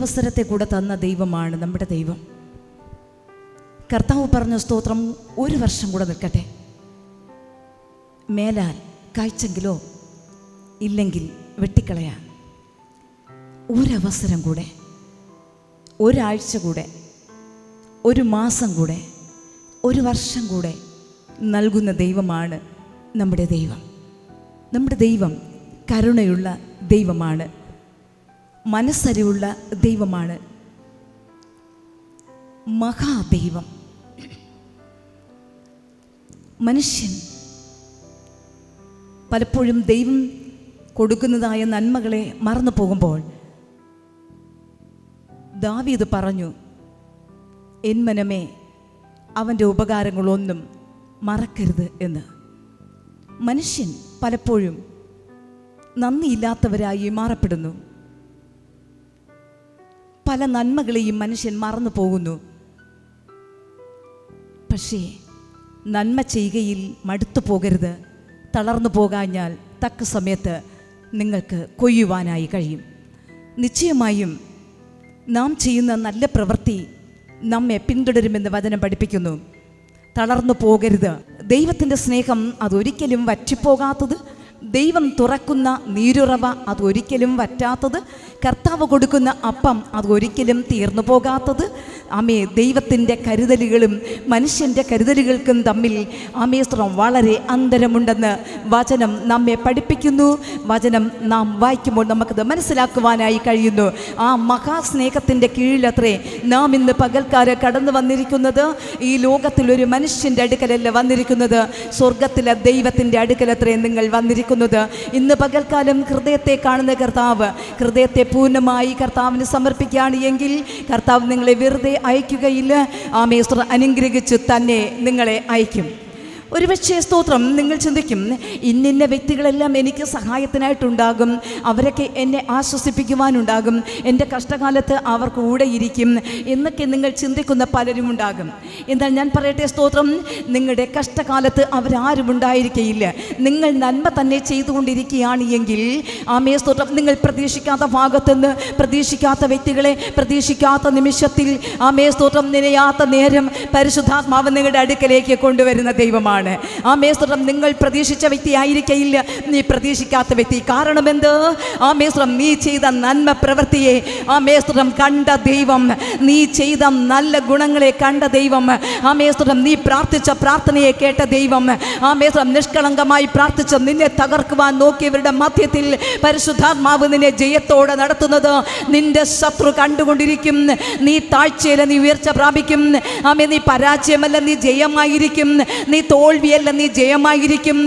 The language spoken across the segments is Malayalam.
ഒരവസരത്തെ കൂടെ തന്ന ദൈവമാണ് നമ്മുടെ ദൈവം. കർത്താവ് പറഞ്ഞ സ്തോത്രം, 1 വർഷം കൂടെ നിൽക്കട്ടെ, മേലാൽ കായ്ച്ചെങ്കിലോ ഇല്ലെങ്കിൽ വെട്ടിക്കളയാൻ ഒരവസരം കൂടെ, ഒരാഴ്ച കൂടെ, 1 മാസം കൂടെ, 1 വർഷം കൂടെ നൽകുന്ന ദൈവമാണ് നമ്മുടെ ദൈവം. നമ്മുടെ ദൈവം കരുണയുള്ള ദൈവമാണ്, മനസ്സരിവുള്ള ദൈവമാണ്, മഹാദൈവം. മനുഷ്യൻ പലപ്പോഴും ദൈവം കൊടുക്കുന്നതായ നന്മകളെ മറന്നു പോകുമ്പോൾ ദാവീദ് പറഞ്ഞു, എൻ മനമേ അവൻ്റെ ഉപകാരങ്ങളൊന്നും മറക്കരുത് എന്ന്. മനുഷ്യൻ പലപ്പോഴും നന്ദിയില്ലാത്തവരായി മാറപ്പെടുന്നു. പല നന്മകളെയും മനുഷ്യൻ മറന്നു പോകുന്നു. പക്ഷേ നന്മ ചെയ്യുകയിൽ മടുത്തു പോകരുത്. തളർന്നു പോകാഞ്ഞാൽ തക്ക സമയത്ത് നിങ്ങൾക്ക് കൊയ്യുവാനായി കഴിയും. നിശ്ചയമായും നാം ചെയ്യുന്ന നല്ല പ്രവൃത്തി നമ്മെ പിന്തുടരുമെന്ന് വചനം പഠിപ്പിക്കുന്നു. തളർന്നു പോകരുത്. ദൈവത്തിൻ്റെ സ്നേഹം അതൊരിക്കലും വറ്റിപ്പോകാത്തത്, ദൈവം തുറക്കുന്ന നീരുറവ അതൊരിക്കലും വറ്റാത്തത്, കർത്താവ് കൊടുക്കുന്ന അപ്പം അതൊരിക്കലും തീർന്നു പോകാത്തത്, ആമേ ദൈവത്തിൻ്റെ കരുതലുകളും മനുഷ്യൻ്റെ കരുതലുകൾക്കും തമ്മിൽ ആമേസ്ത്രം വളരെ അന്തരമുണ്ടെന്ന് വചനം നമ്മെ പഠിപ്പിക്കുന്നു. വചനം നാം വായിക്കുമ്പോൾ നമുക്കത് മനസ്സിലാക്കുവാനായി കഴിയുന്നു. ആ മഹാസ്നേഹത്തിൻ്റെ കീഴിലത്രേ നാം ഇന്ന് പകൽക്കാലം കടന്നു വന്നിരിക്കുന്നത്. ഈ ലോകത്തിലൊരു മനുഷ്യൻ്റെ അടുക്കലല്ല വന്നിരിക്കുന്നത്, സ്വർഗത്തിലെ ദൈവത്തിൻ്റെ അടുക്കലത്രേ നിങ്ങൾ വന്നിരിക്കുന്നത്. ഇന്ന് പകൽക്കാലം ഹൃദയത്തെ കാണുന്ന കർത്താവ്, ഹൃദയത്തെ പൂർണ്ണമായി കർത്താവിന് സമർപ്പിക്കുകയാണ് എങ്കിൽ കർത്താവ് നിങ്ങളെ വെറുതെ അയക്കുകയില്ല. ആമേസ്തോത്രം അനുഗ്രഹിച്ച് തന്നെ നിങ്ങളെ അയക്കും. ഒരുപക്ഷേ സ്തോത്രം നിങ്ങൾ ചിന്തിക്കും, ഇന്നിന്ന വ്യക്തികളെല്ലാം എനിക്ക് സഹായത്തിനായിട്ടുണ്ടാകും, അവരൊക്കെ എന്നെ ആശ്വസിപ്പിക്കുവാനുണ്ടാകും, എൻ്റെ കഷ്ടകാലത്ത് അവർ കൂടെ ഇരിക്കും എന്നൊക്കെ നിങ്ങൾ ചിന്തിക്കുന്ന പലരും ഉണ്ടാകും. എന്നാൽ ഞാൻ പറയട്ടെ സ്തോത്രം, നിങ്ങളുടെ കഷ്ടകാലത്ത് അവരാരും ഉണ്ടായിരിക്കുകയില്ല. നിങ്ങൾ നന്മ തന്നെ ചെയ്തുകൊണ്ടിരിക്കുകയാണ് എങ്കിൽ ആമേ സ്തോത്രം, നിങ്ങൾ പ്രതീക്ഷിക്കാത്ത ഭാഗത്തുനിന്ന് പ്രതീക്ഷിക്കാത്ത വ്യക്തികളെ പ്രതീക്ഷിക്കാത്ത നിമിഷത്തിൽ ആമേ സ്തോത്രം നിനയാത്ത നേരം പരിശുദ്ധാത്മാവ് നിങ്ങളുടെ അടുക്കലേക്ക് കൊണ്ടുവരുന്ന ദൈവമാണ്. ആമേസ്തോത്രം, നിങ്ങൾ പ്രതീക്ഷിച്ച വ്യക്തി ആയിരിക്കയില്ല, നീ പ്രതീക്ഷിക്കാത്ത വ്യക്തി. കാരണം എന്ത്? ആമേസ്തോത്രം, നീ ചെയ്ത നന്മ പ്രവൃത്തിയെ ആമേസ്തോത്രം കണ്ട ദൈവം, നീ ചെയ്ത നല്ല ഗുണങ്ങളെ കണ്ട ദൈവം, ആമേസ്തോത്രം നീ പ്രാർത്ഥിച്ച പ്രാർത്ഥനയെ കേട്ട ദൈവം, ആമേസ്തോത്രം നിഷ്കളങ്കമായി പ്രാർത്ഥിച്ച നിന്നെ തകർക്കുവാൻ നോക്കിയവരുടെ മധ്യത്തിൽ പരിശുദ്ധാത്മാവ് നിന്നെ ജയത്തോടെ നടത്തുന്നത് നിന്റെ ശത്രു കണ്ടുകൊണ്ടിരിക്കും. നീ താഴ്ചയല്ല, നീ ഉയർച്ച പ്രാപിക്കും. ആമേ, നീ പരാജയമല്ല, നീ ജയമായിരിക്കും. നീ തോൽവിയല്ല, നീ ജയമായിരിക്കും.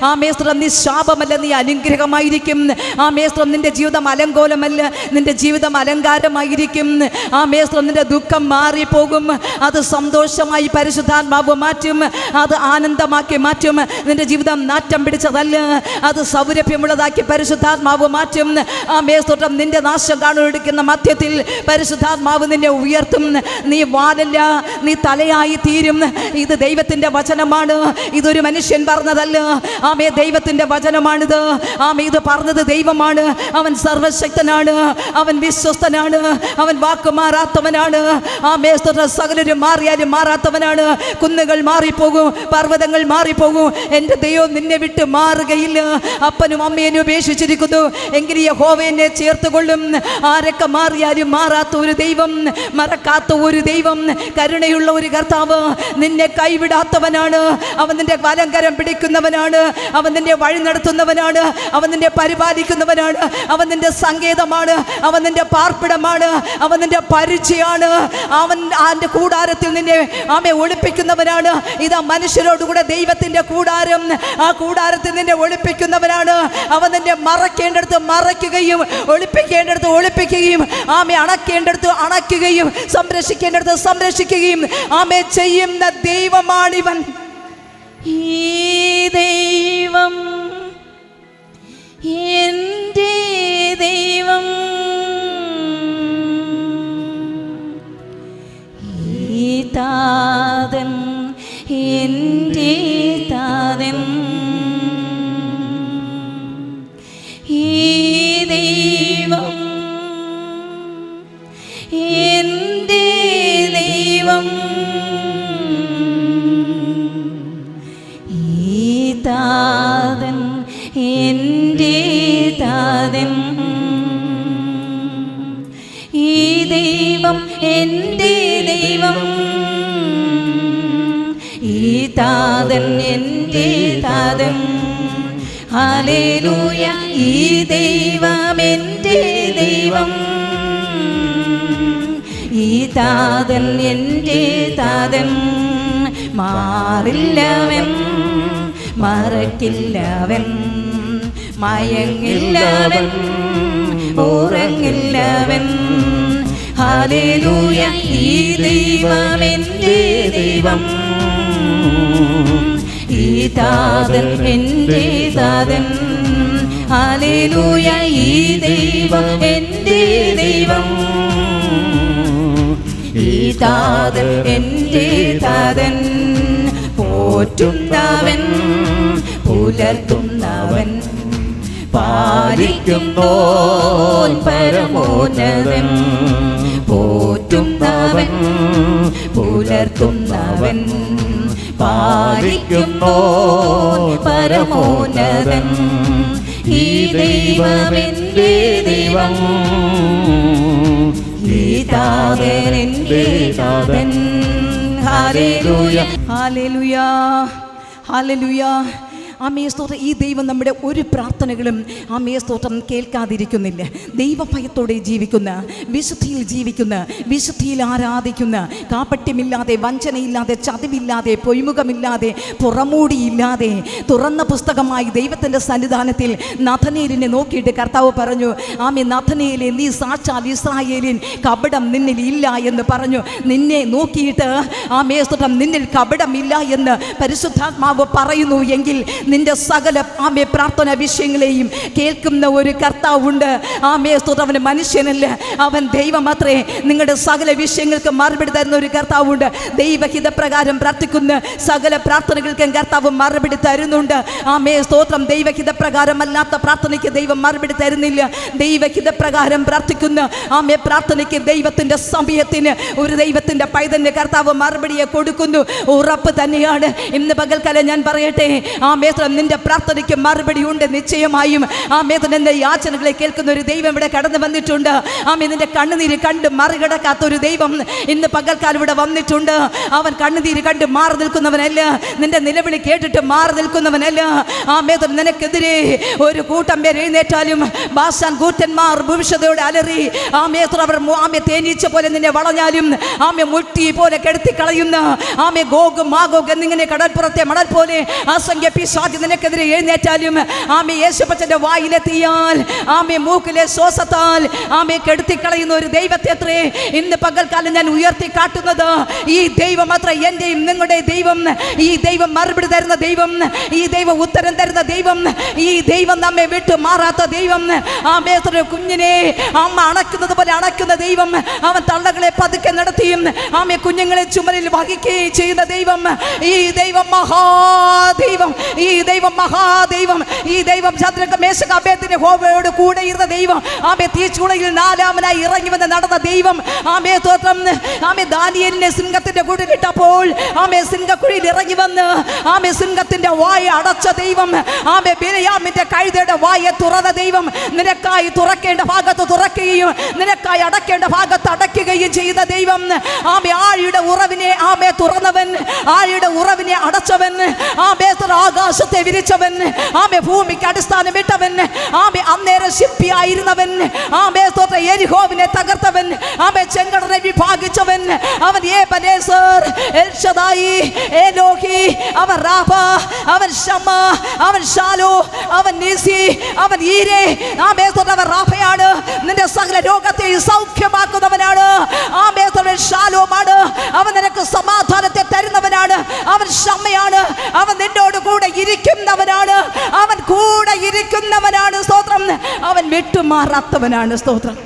ആമേസ്തോത്രം, നീ ശാപമല്ല, നീ അനുഗ്രഹമായിരിക്കും. ആമേസ്തോത്രം, നിന്റെ ജീവിതം അലങ്കോലമല്ല, നിന്റെ ജീവിതം അലങ്കാരമായിരിക്കും. ആമേസ്തോത്രം, നിന്റെ ദുഃഖം മാറിപ്പോകും, അത് സന്തോഷമായി പരിശുദ്ധാത്മാവ് മാറ്റും, അത് ആനന്ദമാക്കി മാറ്റും. നിന്റെ ജീവിതം നാറ്റം പിടിച്ചതല്ല, അത് സൗരഭ്യമുള്ളതാക്കി പരിശുദ്ധാത്മാവ് മാറ്റും. ആമേസ്തോത്രം, നിന്റെ നാശം കാണുന്ന മധ്യത്തിൽ പരിശുദ്ധാത്മാവ് നിന്നെ ഉയർത്തും. നീ വാലല്ല, നീ തലയായി തീരും. ഇത് ദൈവത്തിൻ്റെ വചനമാണ്, ഇതൊരു മനുഷ്യൻ പറഞ്ഞതല്ല. ആമേ, ദൈവത്തിൻ്റെ വചനമാണിത്. ആമേ, ഇത് പറഞ്ഞത് ദൈവമാണ്. അവൻ സർവശക്തനാണ്, അവൻ വിശ്വസ്തനാണ്, അവൻ വാക്ക് മാറാത്തവനാണ്. ആമേ, സകലരും മാറിയാലും മാറാത്തവനാണ്. കുന്നുകൾ മാറിപ്പോകും, പർവ്വതങ്ങൾ മാറിപ്പോകും, എൻ്റെ ദൈവം നിന്നെ വിട്ട് മാറുകയില്ല. അപ്പനും അമ്മേനും ഉപേക്ഷിച്ചിരിക്കുന്നു, എങ്കിൽ യഹോവ എന്നെ ചേർത്തുകൊള്ളും. ആരൊക്കെ മാറിയാലും മാറാത്ത ഒരു ദൈവം, മറക്കാത്ത ഒരു ദൈവം, കരുണയുള്ള ഒരു കർത്താവ്, നിന്നെ കൈവിടാത്തവനാണ്. അവൻ നിന്റെ വലങ്കരം പിടിക്കുന്നവനാണ്, അവൻ നിന്നെ വഴി നടത്തുന്നവനാണ്, അവൻ നിന്നെ പരിപാലിക്കുന്നവനാണ്, അവൻ നിന്റെ സങ്കേതമാണ്, അവൻ നിന്റെ പാർപ്പിടമാണ്, അവൻ നിന്റെ പരിചയമാണ്. അവൻ അവൻ്റെ കൂടാരത്തിൽ നിന്നെ ആമെ ഒളിപ്പിക്കുന്നവനാണ്. ഇതാ മനുഷ്യരോടുകൂടെ ദൈവത്തിൻ്റെ കൂടാരം, ആ കൂടാരത്തിൽ നിന്നെ ഒളിപ്പിക്കുന്നവനാണ്. അവൻ നിന്നെ മറയ്ക്കേണ്ടടുത്ത് മറയ്ക്കുകയും ഒളിപ്പിക്കേണ്ടടുത്ത് ഒളിപ്പിക്കുകയും ആമെ അണക്കേണ്ടടുത്ത് അണയ്ക്കുകയും സംരക്ഷിക്കേണ്ടടുത്ത് സംരക്ഷിക്കുകയും ആമെ ചെയ്യുന്ന ദൈവമാണിവൻ. ഈ ദൈവം എൻ്റെ ദൈവം, ഈ താതൻ എൻ്റെ താതൻ, ഈ ദൈവം താതൻ എൻ്റെ താതൻ. ഹല്ലേലൂയ, ഈ ദൈവം എൻ്റെ ദൈവം. ഈ താതൻ എൻ്റെ താതൻ, മാറില്ലവൻ മറക്കില്ലവൻ, മയങ്ങില്ലവൻ ഉറങ്ങില്ലവൻ. ഹല്ലേലൂയ, ഈ ദൈവം എൻ്റെ ദൈവം. ഈ താതൻ എൻ്റെ താതൻ. ഹല്ലേലൂയ, ഈ ദൈവം എൻ്റെ ദൈവം. ഈ താതൻ എൻ്റെ താതൻ, പോറ്റുന്നവൻ പുലർത്തുന്നവൻ, പാലിക്കുന്നോൻ പരമോന്നതൻ. പോറ്റുന്നവൻ പുലർത്തുന്നവൻ, പാലിക്കുന്നോൻ പരമോന്നതൻ. ഈ ദൈവം എൻ്റെ ദൈവം. ഈ താതൻ എൻ്റെ താതൻ. Hallelujah, hallelujah, hallelujah. ആമേ സ്തോത്രം. ഈ ദൈവം നമ്മുടെ ഒരു പ്രാർത്ഥനകളും ആമേ സ്തോത്രം കേൾക്കാതിരിക്കുന്നില്ല. ദൈവഭയത്തോടെ ജീവിക്കുന്ന, വിശുദ്ധിയിൽ ജീവിക്കുന്ന, വിശുദ്ധിയിൽ ആരാധിക്കുന്ന, കാപട്യമില്ലാതെ, വഞ്ചനയില്ലാതെ, ചതിവില്ലാതെ, പൊയ്മുഖമില്ലാതെ, പുറമൂടിയില്ലാതെ തുറന്ന പുസ്തകമായി ദൈവത്തിൻ്റെ സന്നിധാനത്തിൽ നഥനേലിനെ നോക്കിയിട്ട് കർത്താവ് പറഞ്ഞു, ആമേ നഥനേലേ, നീ സാക്ഷാൽ ഇസ്രായേലിൻ, കപടം നിന്നിൽ ഇല്ല എന്ന് പറഞ്ഞു. നിന്നെ നോക്കിയിട്ട് ആമേ സ്തോത്രം നിന്നിൽ കപടമില്ല എന്ന് പരിശുദ്ധാത്മാവ് പറയുന്നു എങ്കിൽ നിന്റെ സകല ആമേ പ്രാർത്ഥന വിഷയങ്ങളെയും കേൾക്കുന്ന ഒരു കർത്താവുണ്ട്. ആമേ സ്തോത്രം. അവന് മനുഷ്യനല്ല, അവൻ ദൈവമത്രേ. നിങ്ങളുടെ സകല വിഷയങ്ങൾക്ക് മറുപടി തരുന്ന ഒരു കർത്താവുണ്ട്. ദൈവഹിതപ്രകാരം പ്രാർത്ഥിക്കുന്ന സകല പ്രാർത്ഥനകൾക്കും കർത്താവ് മറുപടി തരുന്നുണ്ട്. ആമേ സ്തോത്രം. ദൈവഹിതപ്രകാരമല്ലാത്ത പ്രാർത്ഥനയ്ക്ക് ദൈവം മറുപടി തരുന്നില്ല. ദൈവഹിതപ്രകാരം പ്രാർത്ഥിക്കുന്ന ആമേ പ്രാർത്ഥനയ്ക്ക് ദൈവത്തിൻ്റെ സമയത്തിന് ഒരു ദൈവത്തിൻ്റെ പൈതലിന് കർത്താവ് മറുപടിയെ കൊടുക്കുന്നു. ഉറപ്പ് തന്നെയാണ്. ഇന്ന് പകൽക്കാലം ഞാൻ പറയട്ടെ, ആമേ നിന്റെ പ്രാർത്ഥനയ്ക്ക് മറുപടി ഉണ്ട് നിശ്ചയമായും. ആമേ നിന്റെ യാചനകളെ കേൾക്കുന്ന ഒരു ദൈവം ഇവിടെ കടന്നു വന്നിട്ടുണ്ട്. ആമേ നിന്റെ കണ്ണുനീര് കണ്ട് മറികടക്കാത്ത ഒരു ദൈവം ഇന്ന് പകൽക്കാലം ഇവിടെ വന്നിട്ടുണ്ട്. അവൻ കണ്ണുനീര് കണ്ട് മാറി നിൽക്കുന്നവനല്ല, നിന്റെ നിലവിളി കേട്ടിട്ട് മാറി നിൽക്കുന്നവനല്ല. ആമേ നിനക്കെതിരെ ഒരു കൂട്ടം പേര് എഴുന്നേറ്റാലും ബാശാൻ കൂറ്റന്മാർ ഭവിഷ്യതയോടെ അലറി ആമേ അവർ ആമേ തേനീച്ച പോലെ നിന്നെ വളഞ്ഞാലും ആമേ മുട്ടി പോലെ കെടുത്തി കളയുന്ന ആമേ ഗോഗ് മാഗോഗ് എന്നിങ്ങനെ കടൽപ്പുറത്തെ മണൽ പോലെ അസംഖ്യ പിശാച് നിനക്കെതിരെ എഴുന്നേറ്റാലും ആമേ യേശുപ്പച്ചന്റെ വായിലെത്തിയാൽ ആമേ മൂക്കിലെ ശ്വാസത്താൽ ആമേ കെടുത്തിക്കളയുന്ന ഒരു ദൈവത്തെ അത്രേ ഇന്ന് പകൽക്കാലം ഞാൻ ഉയർത്തി കാട്ടുന്നത്. ഈ ദൈവം അത്ര എന്റെയും നിങ്ങളുടെ ദൈവം. ഈ ദൈവം മറുപടി തരുന്ന ദൈവം, ഈ ദൈവം ഉത്തരം തരുന്ന ദൈവം, ഈ ദൈവം നമ്മെ വിട്ടു മാറാത്ത ദൈവം. ആമേ കുഞ്ഞിനെ അമ്മ അണക്കുന്നത് പോലെ അണക്കുന്ന ദൈവം. അവൻ തള്ളകളെ പതുക്കെ നടത്തിയും ആമേ കുഞ്ഞുങ്ങളെ ചുമലിൽ വഹിക്കുകയും ചെയ്യുന്ന ദൈവം. ഈ ദൈവം മഹാദൈവം. ഈ ദൈവം മഹാദൈവം. ഈ ദൈവം ശദ്രക മേശക അബേദ്നെഗോ യഹോവയോട് കൂടെ ഇരുന്ന ദൈവം. ആമേ തീച്ചൂളയിൽ നാലാമനായി ഇറങ്ങി വന്ന് നടന്ന ദൈവം. ആമേ സ്തോത്രം. ആമേ ദാനിയേലിനെ സിംഹത്തിന്റെ കുഴിയിട്ടപ്പോൾ ആമേ സിംഹക്കുഴിയിൽ ഇറങ്ങി വന്ന് ആമേ സിംഹത്തിന്റെ വായ അടച്ച ദൈവം. ആമേ ബിലയാമിന്റെ കഴുതയുടെ വായ തുറന്ന ദൈവം. നിനക്കായി തുറക്കേണ്ട ഭാഗത്ത് തുറക്കുകയും നിനക്കായി അടക്കേണ്ട ഭാഗത്ത് അടയ്ക്കുകയും ചെയ്ത ദൈവം. ആമേ ആഴിയുടെ ഉറവിനെ ആമേ തുറന്നവൻ, ആഴിയുടെ ഉറവിനെ അടച്ചവൻ, ആമേ ആകാശത്തെ വിരിച്ചവൻ, ആമേ ഭൂമിക്ക് അടിസ്ഥാനം ഇട്ടവൻ, ആമേ അന്നേരം ശില്പിയായിരുന്നവൻ, ആമേ സ്തോത്ര യെരിഹോവിനെ തകർത്തവൻ, ആമേ ചെങ്കടലിനെ വിഭാഗിച്ചവൻ. അവൻ ഏബനേസർ, എൽഷദായി, എലോഹി, അവൻ റാഫ, അവൻ ശമ്മ, അവൻ ശാലോ, അവൻ നീസി, അവൻ ഈരെ. ആമേ സ്തോത്ര അവൻ റാഫയാണ്. നിന്റെ സകല രോഗത്തെ സൗഖ്യമാക്കുന്നവനാണ്. ആമേ സ്തോത്ര ശാലോമാണ്. അവൻ നിനക്ക് സമാധാനത്തെ തരുന്നവനാണ്. അവൻ ശമ്മയാണ്. അവൻ നിന്നോട് കൂടെ ഇരിക്കുന്നവനാണ്. അവൻ കൂടെ ഇരിക്കുന്നവനാണ്. സ്തോത്രം. അവൻ വിട്ടുമാറാത്തവനാണ്. സ്തോത്രം.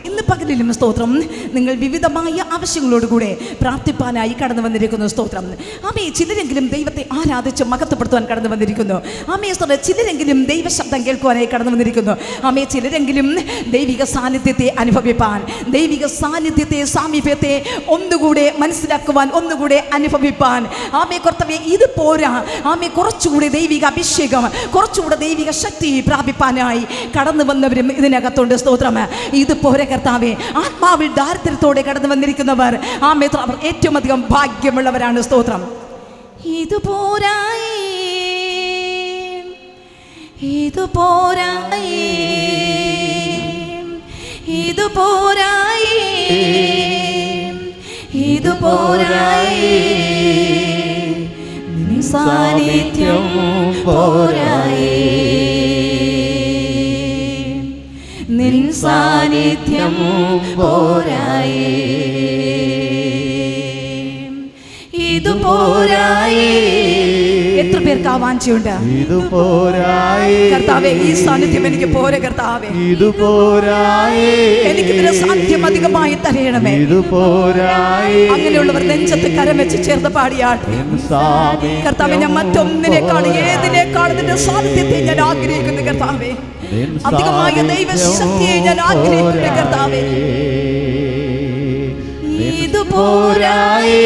ഇന്ന് പകലിലും സ്തോത്രം നിങ്ങൾ വിവിധമായ ആവശ്യങ്ങളോടുകൂടെ പ്രാർത്ഥിപ്പാനായി കടന്നു വന്നിരിക്കുന്നു. സ്തോത്രം. ആമേ ചിലരെങ്കിലും ദൈവത്തെ ആരാധിച്ച് മഹത്വപ്പെടുത്തുവാൻ കടന്നു വന്നിരിക്കുന്നു. ആമേ സ്തോത്രം. ചിലരെങ്കിലും ദൈവശബ്ദം കേൾക്കുവാനായി കടന്നു വന്നിരിക്കുന്നു. ആമേ ചിലരെങ്കിലും ദൈവിക സാന്നിധ്യത്തെ അനുഭവിപ്പാൻ, ദൈവിക സാന്നിധ്യത്തെ സാമീപ്യത്തെ ഒന്നുകൂടെ മനസ്സിലാക്കുവാൻ, ഒന്നുകൂടെ അനുഭവിപ്പാൻ. ആമേ കർത്താവേ ഇത് പോരാ. ആമേ കുറച്ചുകൂടി ദൈവിക അഭിഷേകം, കുറച്ചുകൂടെ ദൈവിക ശക്തി പ്രാപിപ്പാനായി കടന്നു വന്നവരും ഇതിനകത്തുണ്ട്. സ്തോത്രം. ഇത് പോരാ കർത്താവേ. ആത്മാവിൽ ദാരിദ്ര്യത്തോടെ കടന്നു വന്നിരിക്കുന്നവർ ആമേ അവർ ഏറ്റവും അധികം ഭാഗ്യമുള്ളവരാണ്. സ്തോത്രം. ഇത് പോരായി, ഇത് പോരായി, ഇത് പോരായി, ഇത് പോരായി, നിൻ സാന്നിധ്യം പോരായി, നിൻ സാന്നിധ്യം പോരായി, ഇത് പോരായി. എത്ര പേർക്ക് ആ വാഞ്ചയുണ്ട്? ഇത് പോരായി കർത്താവേ, ഈ സാന്നിധ്യം എനിക്ക് പോരെ കർത്താവേ. ഇത് പോരായി, എനിക്ക് ഇതിന്റെ സാന്നിധ്യം അധികമായി തരയണമേ. ഇത് പോരായി. അങ്ങനെയുള്ളവർ നെഞ്ചത്ത് കരം വെച്ച് ചേർന്ന് പാടിയാട്ടെ. കർത്താവേ, ഞാൻ മറ്റൊന്നിനേക്കാൾ ഏതിനേക്കാൾ നിന്റെ സാന്നിധ്യത്തെ ഞാൻ ആഗ്രഹിക്കുന്നു കർത്താവേ. അധികമായ ദൈവശക്തിയെ ഞാൻ ആഗ്രഹിക്കുന്നു കർത്താവേ. ഇത് പോരായി,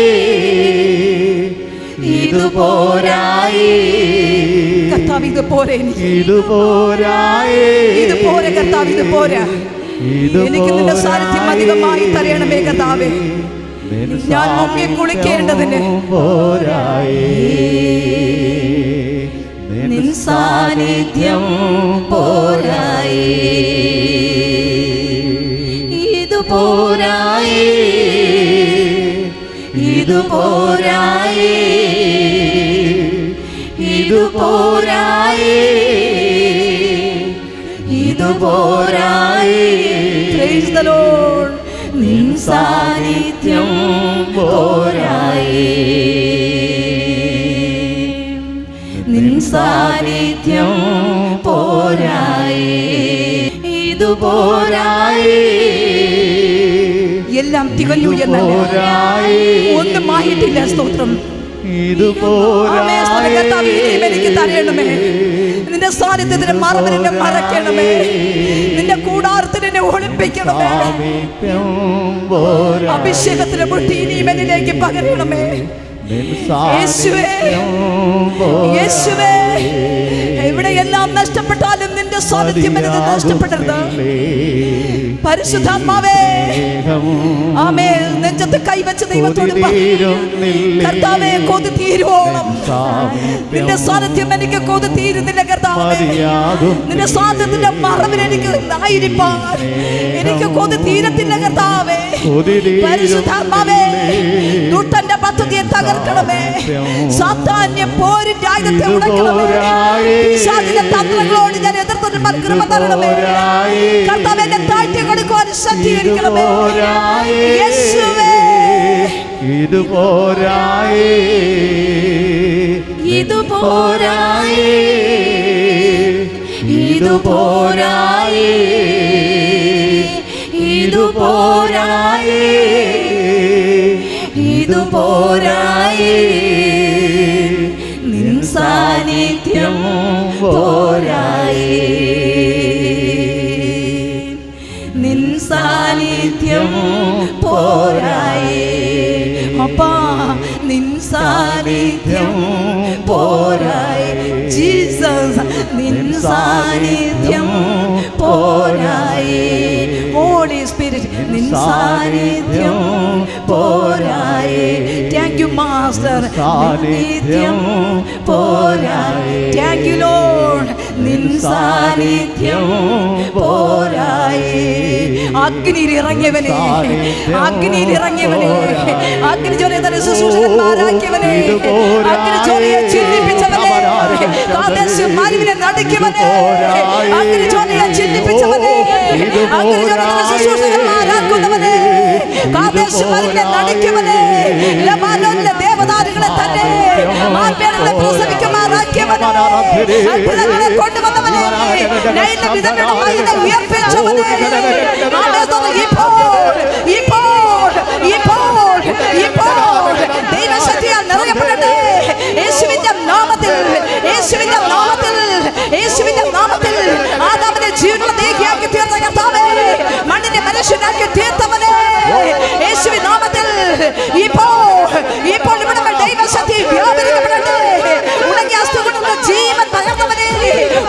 ഇത് പോരായി കർത്താവ്, ഇത് പോരെ എനിക്ക്. ഇത് പോരായി, ഇത് പോരെ കർത്താവ്, ഇത് പോരാ. എനിക്ക് നിന്റെ സാന്നിധ്യം അധികമായി തരയണമേ കർത്താവേ. ഞാൻ മുങ്ങി കുളിക്കേണ്ടതിന് പോരായി, നിൻ സാന്നിധ്യം പോരായി, ഇത് പോരായി, ഇത് പോരായി, ഇത് പോരായി, ഇത് പോരായി. Praise the Lord. നിൻ സാന്നിധ്യം പോരായി, നിൻ സാന്നിധ്യം പോരായി, ഇത് പോരായി. എല്ലാം തികഞ്ഞു എന്നല്ല, ഒന്നും ആയിട്ടില്ല. സ്തോത്രം. ഇത് പോരായി, എനിക്ക് തരയണമേ. നിന്റെ സാന്നിധ്യത്തിന്റെ മറവിനെ മറയ്ക്കണമേ. നിന്റെ കൂടാരത്തിനെ ഒളിപ്പിക്കണമേ. അഭിഷേകത്തിന്റെ മുട്ടി ഇനിയും എന്നിലേക്ക് പകരണമേ. യേശുവേ, യേശുവേ, എവിടെയെല്ലാം നഷ്ടപ്പെട്ടാലും നിന്റെ സാന്നിധ്യം എനിക്ക് നഷ്ടപ്പെടരുത്. പരിശുദ്ധാത്മാവേ, ആമേൻ. നെഞ്ചത്ത് കൈവച്ച് ദൈവത്തോട് കർത്താവേ, കൊതി തീരുവോളം നിന്റെ സാന്നിധ്യം എനിക്ക് കൊതി തീരുന്നില്ല കർത്താവേ. നിന്റെ സാന്നിധ്യത്തിന്റെ മറവിൽ എനിക്ക് ആയിരിക്കാൻ എനിക്ക് കൊതി തീരത്തില്ല കർത്താവേ. പരിശുദ്ധാത്മാവേ, ദുഷ്ടന്റെ പദ്ധതിയെ തകർക്കണമേ. സാത്താന്യ പോരിന്റെ ആയുധത്തെ ഉടയ്ക്കണമേ. പിശാചിന്റെ തന്ത്രങ്ങളോട് ഞാൻ എതിർത്തൊരു കൃപ തരണമേ. കർത്താവേ, എന്നെ താഴ്ത്തി കൊടുക്കുവാൻ ശക്തീകരിക്കണമേ. യേശുവേ, ഇത് പോരായി, ഇത് പോരായി, ഇത് പോരായി, ഇത് പോരായി, ഇത് പോരായി, നിൻ സാന്നിധ്യം പോരായി, നിൻ സാന്നിധ്യം പോരായി. അപ്പാ, നിൻ സാന്നിധ്യം പോരായി. ജീസസ്, നിൻ സാന്നിധ്യം പോരായി. ഹോളി സ്പിരിറ്റ്, നിൻ സാന്നിധ്യം പോരായി. Thank you master. സാന്നിധ്യം പോരായി. Thank you Lord. നിൻ സാന്നിധ്യം പോരായി. അഗ്നിയിൽ ഇറങ്ങിയവനെ, അഗ്നിയിൽ ഇറങ്ങിയവനെ, അഗ്നി ജ്വലയെ തന്നെ ശുശ്രൂഷകന്മാരാക്കിയവനെ, അഗ്നി ജ്വലയെ ചിന്തിപ്പിച്ചവനെ, കാദേശ് മാലിവിനെ നടുക്കിയവനെ, അഗ്നി ജ്വലയെ ചിന്തിപ്പിച്ചവനെ, അഗ്നി ജ്വലയെ ശുശ്രൂഷകന്മാരാക്കുന്നവനെ, കാദേശ് മാലിവിനെ നടുക്കിയവനെ, ലബാനോനിലെ ദേവദാരുകളെ തന്നെ മാർപ്പേറുകളെ പ്രസവിക്കുമാറാക്കിയവനെ, അത്ഭുതങ്ങളെ കൊണ്ടുവന്നവനെ, നൈലിലെ വിധവയുടെ മകനെ ഉയർപ്പിച്ചവനെ, ഇപ്പോൾ ദൈവശക്തിയാൽ നിറയപ്പെടട്ടെ. യേശുവിന്റെ നാമത്തിൽ, യേശുവിന്റെ നാമത്തിൽ, യേശുവിന്റെ നാമത്തിൽ. ആദാമിനെ ജീവനുള്ള ദേഹിയാക്കി തീർത്ത കർത്താവേ, മണ്ണിനെ മനുഷ്യനാക്കി തീർത്തവനെ, യേശുവിന്റെ നാമത്തിൽ ഇപ്പോൾ ഇവിടെ ദൈവശക്തി വ്യാപരിക്കപ്പെടട്ടെ. ഉണങ്ങിയ അസ്ഥികൂടങ്ങൾക്ക് ജീവൻ പകർന്നവനെ,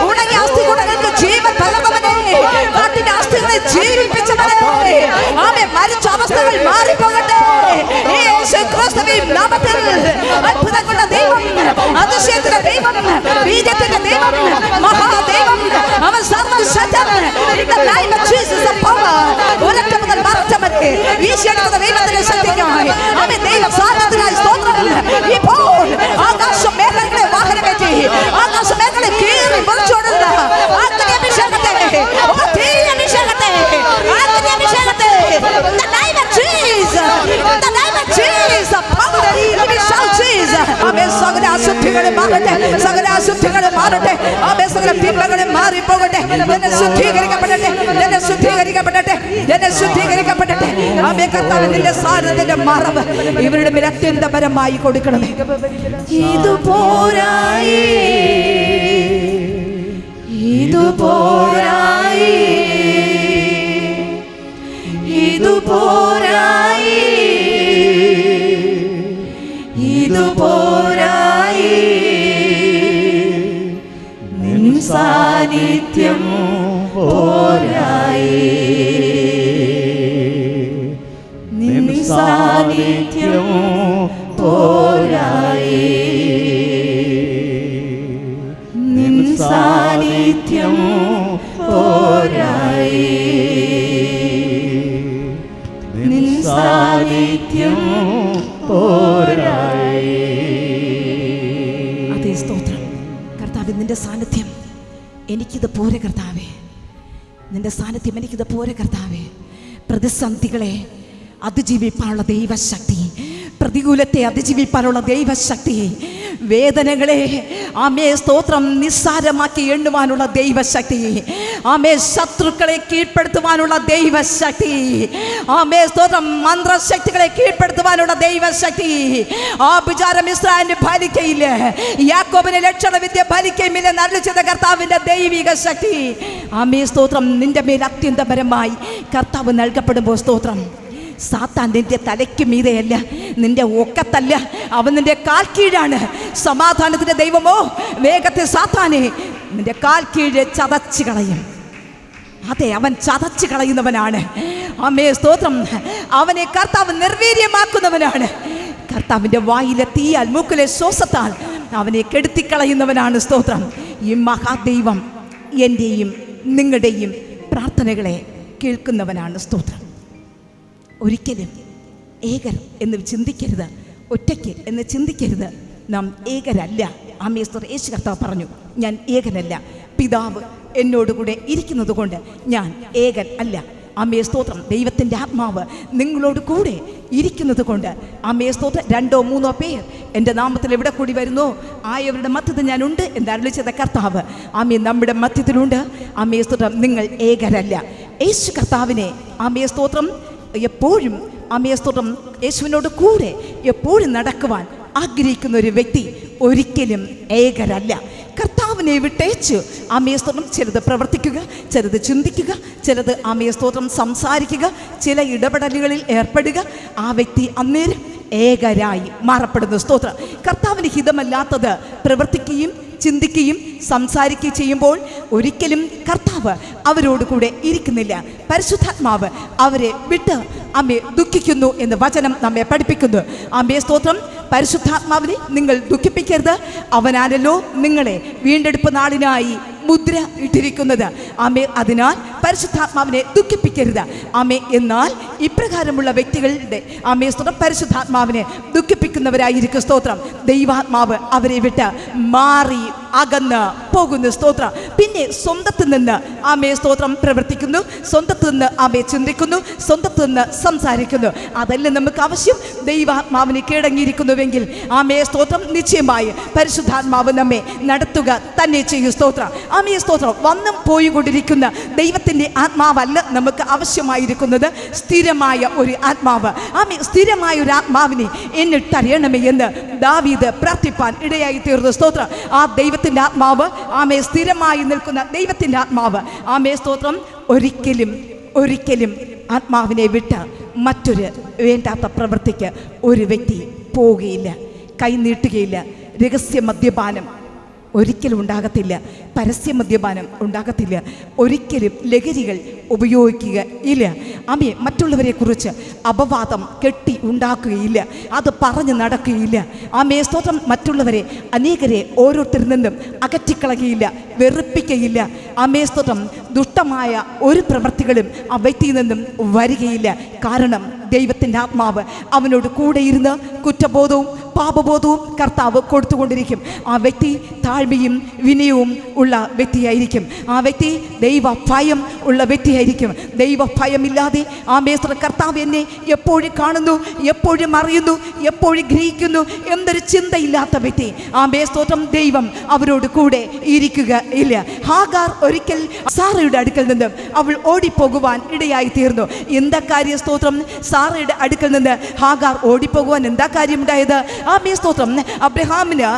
ഉണങ്ങിയ അസ്ഥികൂടങ്ങൾക്ക് ജീവൻ പകർന്നവനെ, കാട്ടിന്റെ അസ്ഥികളെ ജീവിപ്പിച്ചവനെ, ആമേൻ. മരിച്ച അവസ്ഥകൾ മാറിപ്പോകട്ടെ യേശു ക്രിസ്തുവിൻ നാമത്തിൽ. അത്ഭുതങ്ങളുടെ ദൈവം, അതിശയത്തിന്റെ ദൈവം, വീര്യത്തിന്റെ ദൈവം, മഹാദൈവം, അവൻ സർവശക്തൻ. In the name of Jesus, the power. ഒരറ്റം മുതൽ മററ്റം വരെ വീശിയെടുക്കുന്ന ദൈവത്തിന്റെ ശക്തിക്കായി അവൻ ദൈവ സാന്നിധ്യത്തിനായി സ്തോത്രം. ഇപ്പോൾ ആകാശമേഘങ്ങളെ വാഹനമേറ്റി ആകാശമേഘങ്ങളെ കീറി വലിച്ചോടുന്ന അഗ്നിയഭിഷേകത്തെ, തീയഭിഷേകത്തെ, അഗ്നിയഭിഷേകത്തെ. In the name of Jesus, in the name of Jesus, power. We shout Jesus. ആമേൻ. സകല അശുദ്ധികളെ മാറട്ടെ, സകല അശുദ്ധികളെ മാറട്ടെ. ആമേൻ. സകല തിന്മകളെ മാറിപ്പോകട്ടെ. എന്നെ ശുദ്ധീകരിക്കപ്പെടട്ടെ, എന്നെ ശുദ്ധീകരിക്കപ്പെടട്ടെ, എന്നെ ശുദ്ധീകരിക്കപ്പെടട്ടെ. ആമേൻ. കർത്താവേ, നിന്റെ സാന്നിധ്യത്തിന്റെ മറവ് ഇവരുടെ മേൽ അത്യന്തപരമായി കൊടുക്കണമേ. ഇത് പോരായി, ഇത് പോരായി, ഇത് പോരായി, ഇത് പോരായി. നിൻ സാന്നിധ്യം പോരായി, നിൻ സാന്നിധ്യം പോരായി, നിൻ സാന്നിധ്യം പോരായി, നിൻ സാന്നിധ്യം പോരായി. അതേ സ്തോത്രം. കർത്താവേ, നിന്റെ സാന്നിധ്യം എനിക്കിത് പോരെ കർത്താവേ, നിന്റെ സാന്നിധ്യം എനിക്കിത് പോരെ കർത്താവേ. പ്രതിസന്ധികളെ അതിജീവിപ്പാനുള്ള ദൈവശക്തി, പ്രതികൂലത്തെ അതിജീവിപ്പാനുള്ള ദൈവശക്തി, വേദനകളെ ആമേ സ്തോത്രം നിസ്സാരമാക്കി എണ്ണുവാനുള്ള ദൈവശക്തി, ആമേ ശത്രുക്കളെ കീഴ്പ്പെടുത്തുവാനുള്ള ദൈവശക്തി, ആമേ സ്തോത്രം മന്ത്രശക്തികളെ കീഴ്പ്പെടുത്തുവാനുള്ള ദൈവശക്തി. ആ വിചാരം ഇസ്രായേലിന് ഫലിക്കയില്ല, യാക്കോബിന് ലക്ഷണവിദ്യ ഫലിക്കയുമില്ല എന്നരുളി ചെയ്ത കർത്താവിന്റെ ദൈവിക ശക്തി. ആമേ സ്തോത്രം. നിന്റെ മേൽ അത്യന്തപരമായി കർത്താവ് നൽകപ്പെടുമ്പോൾ സ്തോത്രം, സാത്താൻ നിന്റെ തലയ്ക്ക് മീതെയല്ല, നിന്റെ ഒക്കത്തല്ല, അവൻ നിന്റെ കാൽ കീഴാണ്. സമാധാനത്തിന്റെ ദൈവമോ വേഗത്തെ സാത്താനെ നിന്റെ കാൽ കീഴ് ചതച്ച് കളയും. അതെ, അവൻ ചതച്ച് കളയുന്നവനാണ്. ആമേ സ്തോത്രം. അവനെ കർത്താവ് നിർവീര്യമാക്കുന്നവനാണ്. കർത്താവിൻ്റെ വായിലെ തീയാൽ മൂക്കിലെ ശ്വാസത്താൽ അവനെ കെടുത്തിക്കളയുന്നവനാണ്. സ്തോത്രം. ഈ മഹാദൈവം എൻ്റെയും നിങ്ങളുടെയും പ്രാർത്ഥനകളെ കേൾക്കുന്നവനാണ്. സ്തോത്രം. ഒരിക്കലും ഏകർ എന്ന് ചിന്തിക്കരുത്, ഒറ്റയ്ക്ക് എന്ന് ചിന്തിക്കരുത്. നാം ഏകരല്ല. ആമേ സ്തോത്രം. യേശു കർത്താവ് പറഞ്ഞു, ഞാൻ ഏകനല്ല, പിതാവ് എന്നോടുകൂടെ ഇരിക്കുന്നത് കൊണ്ട് ഞാൻ ഏകൻ അല്ല. ആമേ സ്തോത്രം. ദൈവത്തിൻ്റെ ആത്മാവ് നിങ്ങളോട് കൂടെ ഇരിക്കുന്നത് കൊണ്ട് ആമേ സ്തോത്രം. 2 or 3 പേർ എൻ്റെ നാമത്തിൽ എവിടെ കൂടി വരുന്നോ ആയവരുടെ മധ്യത്തിൽ ഞാനുണ്ട് എന്ന് അരുളി ചെയ്ത കർത്താവ് ആമേ നമ്മുടെ മധ്യത്തിലുണ്ട്. ആമേ സ്തോത്രം. നിങ്ങൾ ഏകരല്ല. യേശു കർത്താവിനെ ആമേ സ്തോത്രം എപ്പോഴും ആമേ സ്തോത്രം യേശുവിനോട് കൂടെ എപ്പോഴും നടക്കുവാൻ ആഗ്രഹിക്കുന്ന ഒരു വ്യക്തി ഒരിക്കലും ഏകരല്ല. കർത്താവിനെ വിട്ടേച്ച് ആമേ സ്തോത്രം ചിലത് പ്രവർത്തിക്കുക, ചിലത് ചിന്തിക്കുക, ചിലത് ആമേ സ്തോത്രം സംസാരിക്കുക, ചില ഇടപെടലുകളിൽ ഏർപ്പെടുക. ആ വ്യക്തി അന്നേരം ഏകരായി മാറപ്പെടുന്നു. സ്തോത്രം. കർത്താവിന് ഹിതമല്ലാത്തത് പ്രവർത്തിക്കുകയും ചിന്തിക്കുകയും സംസാരിക്കുകയും ചെയ്യുമ്പോൾ ഒരിക്കലും കർത്താവ് അവരോട് കൂടെ ഇരിക്കുന്നില്ല. പരിശുദ്ധാത്മാവ് അവരെ വിട്ട് അമ്മയെ ദുഃഖിക്കുന്നു എന്ന് വചനം നമ്മെ പഠിപ്പിക്കുന്നു. അമ്മയെ സ്തോത്രം. പരിശുദ്ധാത്മാവിനെ നിങ്ങൾ ദുഃഖിപ്പിക്കരുത്, അവനാണല്ലോ നിങ്ങളെ വീണ്ടെടുപ്പ് നാളിനായി മുദ്ര ഇട്ടിരിക്കുന്നത്. ആമേ, അതിനാൽ പരിശുദ്ധാത്മാവിനെ ദുഃഖിപ്പിക്കരുത്. ആമേ, എന്നാൽ ഇപ്രകാരമുള്ള വ്യക്തികളുടെ ആമേ സ്തോത്രം പരിശുദ്ധാത്മാവിനെ ദുഃഖിപ്പിക്കുന്നവരായിരിക്കും. സ്തോത്രം. ദൈവാത്മാവ് അവരെ വിട്ട് മാറി അകന്ന് പോകുന്നു. സ്തോത്രം. പിന്നെ സ്വന്തത്തിൽ നിന്ന് ആമേ സ്തോത്രം പ്രവർത്തിക്കുന്നു, സ്വന്തത്തിൽ നിന്ന് ആമേ ചിന്തിക്കുന്നു, സ്വന്തത്തിൽ നിന്ന് സംസാരിക്കുന്നു. അതല്ല നമുക്ക് ആവശ്യം. ദൈവാത്മാവിനെ കീഴടങ്ങിയിരിക്കുന്നുവെങ്കിൽ ആമേ സ്തോത്രം നിശ്ചയമായി പരിശുദ്ധാത്മാവ് നമ്മെ നടത്തുക തന്നെ ചെയ്യും. സ്തോത്രം. ആമേ സ്തോത്രം. വന്നും പോയി കൊണ്ടിരിക്കുന്ന ദൈവത്തിൻ്റെ ആത്മാവല്ല നമുക്ക് ആവശ്യമായിരിക്കുന്നത്, സ്ഥിരമായ ഒരു ആത്മാവ്. ആമേ, സ്ഥിരമായ ഒരു ആത്മാവിനെ എന്നിട്ടറിയണമേ എന്ന് ദാവീദ് പ്രാർത്ഥിപ്പാൻ ഇടയായി തീർന്നു. സ്തോത്രം. ആ ദൈവത്തിൻ്റെ ആത്മാവ് ആമേ സ്ഥിരമായി നിൽക്കുന്ന ദൈവത്തിൻ്റെ ആത്മാവ് ആമേ സ്തോത്രം ഒരിക്കലും ആത്മാവിനെ വിട്ട് മറ്റൊരു വേണ്ടാത്ത പ്രവൃത്തിക്ക് ഒരു വ്യക്തി പോവുകയില്ല, കൈനീട്ടുകയില്ല. രഹസ്യ മദ്യപാനം ഒരിക്കലും ഉണ്ടാകത്തില്ല. പരസ്യ മദ്യപാനം ഉണ്ടാകത്തില്ല. ഒരിക്കലും ലഹരികൾ ഉപയോഗിക്കുക ഇല്ല. ആമേ മറ്റുള്ളവരെക്കുറിച്ച് അപവാദം കെട്ടി ഉണ്ടാക്കുകയില്ല. അത് പറഞ്ഞ് നടക്കുകയില്ല. ആമേ സ്തോത്രം. മറ്റുള്ളവരെ അനേകരെ ഓരോരുത്തരിൽ നിന്നും അകറ്റിക്കളയുകയില്ല, വെറുപ്പിക്കുകയില്ല. ആമേ സ്തോത്രം. ദുഷ്ടമായ ഒരു പ്രവൃത്തികളും ആ വ്യക്തിയിൽ നിന്നും വരികയില്ല. കാരണം ദൈവത്തിൻ്റെ ആത്മാവ് അവനോട് കൂടെ ഇരുന്ന് കുറ്റബോധവും പാപബോധവും കർത്താവ് കൊടുത്തുകൊണ്ടിരിക്കും. ആ വ്യക്തി താഴ്മയും വിനയവും ഉള്ള വ്യക്തിയായിരിക്കും. ആ വ്യക്തി ദൈവഭയം ഉള്ള വ്യക്തിയായിരിക്കും. ദൈവഭയമില്ലാതെ ആമേസ്ത്ര കർത്താവ് എന്നെ എപ്പോഴും കാണുന്നു, എപ്പോഴും അറിയുന്നു, എപ്പോഴും ഗ്രഹിക്കുന്നു എന്നൊരു ചിന്തയില്ലാത്ത വ്യക്തി, ആമേസ്തോത്രം, ദൈവം അവരോട് കൂടെ ഇരിക്കുക ഇല്ല. ഹാഗാർ ഒരിക്കൽ സാറയുടെ അടുക്കൽ നിന്നും അവൾ ഓടിപ്പോകുവാൻ ഇടയായി തീർന്നു. എന്താ കാര്യം സ്തോത്രം? സാറയുടെ അടുക്കൽ നിന്ന് ഹാഗാർ ഓടിപ്പോകുവാൻ എന്താ കാര്യമുണ്ടായത്? ആമേ സ്തോത്രം. അബ്രഹാമിന്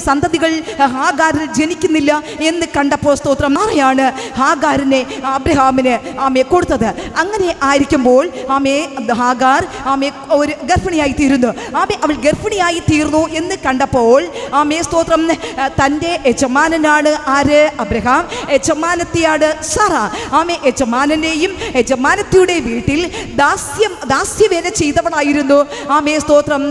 സന്തതികൾ ഹാഗാരിൽ ജനിക്കുന്നില്ല എന്ന് കണ്ടപ്പോൾ സ്തോത്രം ആരെയാണ് ഹാഗാരിനെ അബ്രഹാമിന് ആമയെ കൊടുത്തത്. അങ്ങനെ ആയിരിക്കുമ്പോൾ ആമേ ഹാഗാർ ആമയെ ഒരു ഗർഭിണിയായി തീരുന്നു. ആമേ അവൾ ഗർഭിണിയായി തീർന്നു എന്ന് കണ്ടപ്പോൾ ആമേ സ്തോത്രം തൻ്റെ യജമാനനാണ് ആര്? അബ്രഹാം. യജമാനത്തിയാണ് സാറ. ആമേ യജമാനൻ്റെയും യജമാനത്തിയുടെ വീട്ടിൽ ദാസ്യവേല ചെയ്തവളായിരുന്നു ആമേ സ്തോത്രം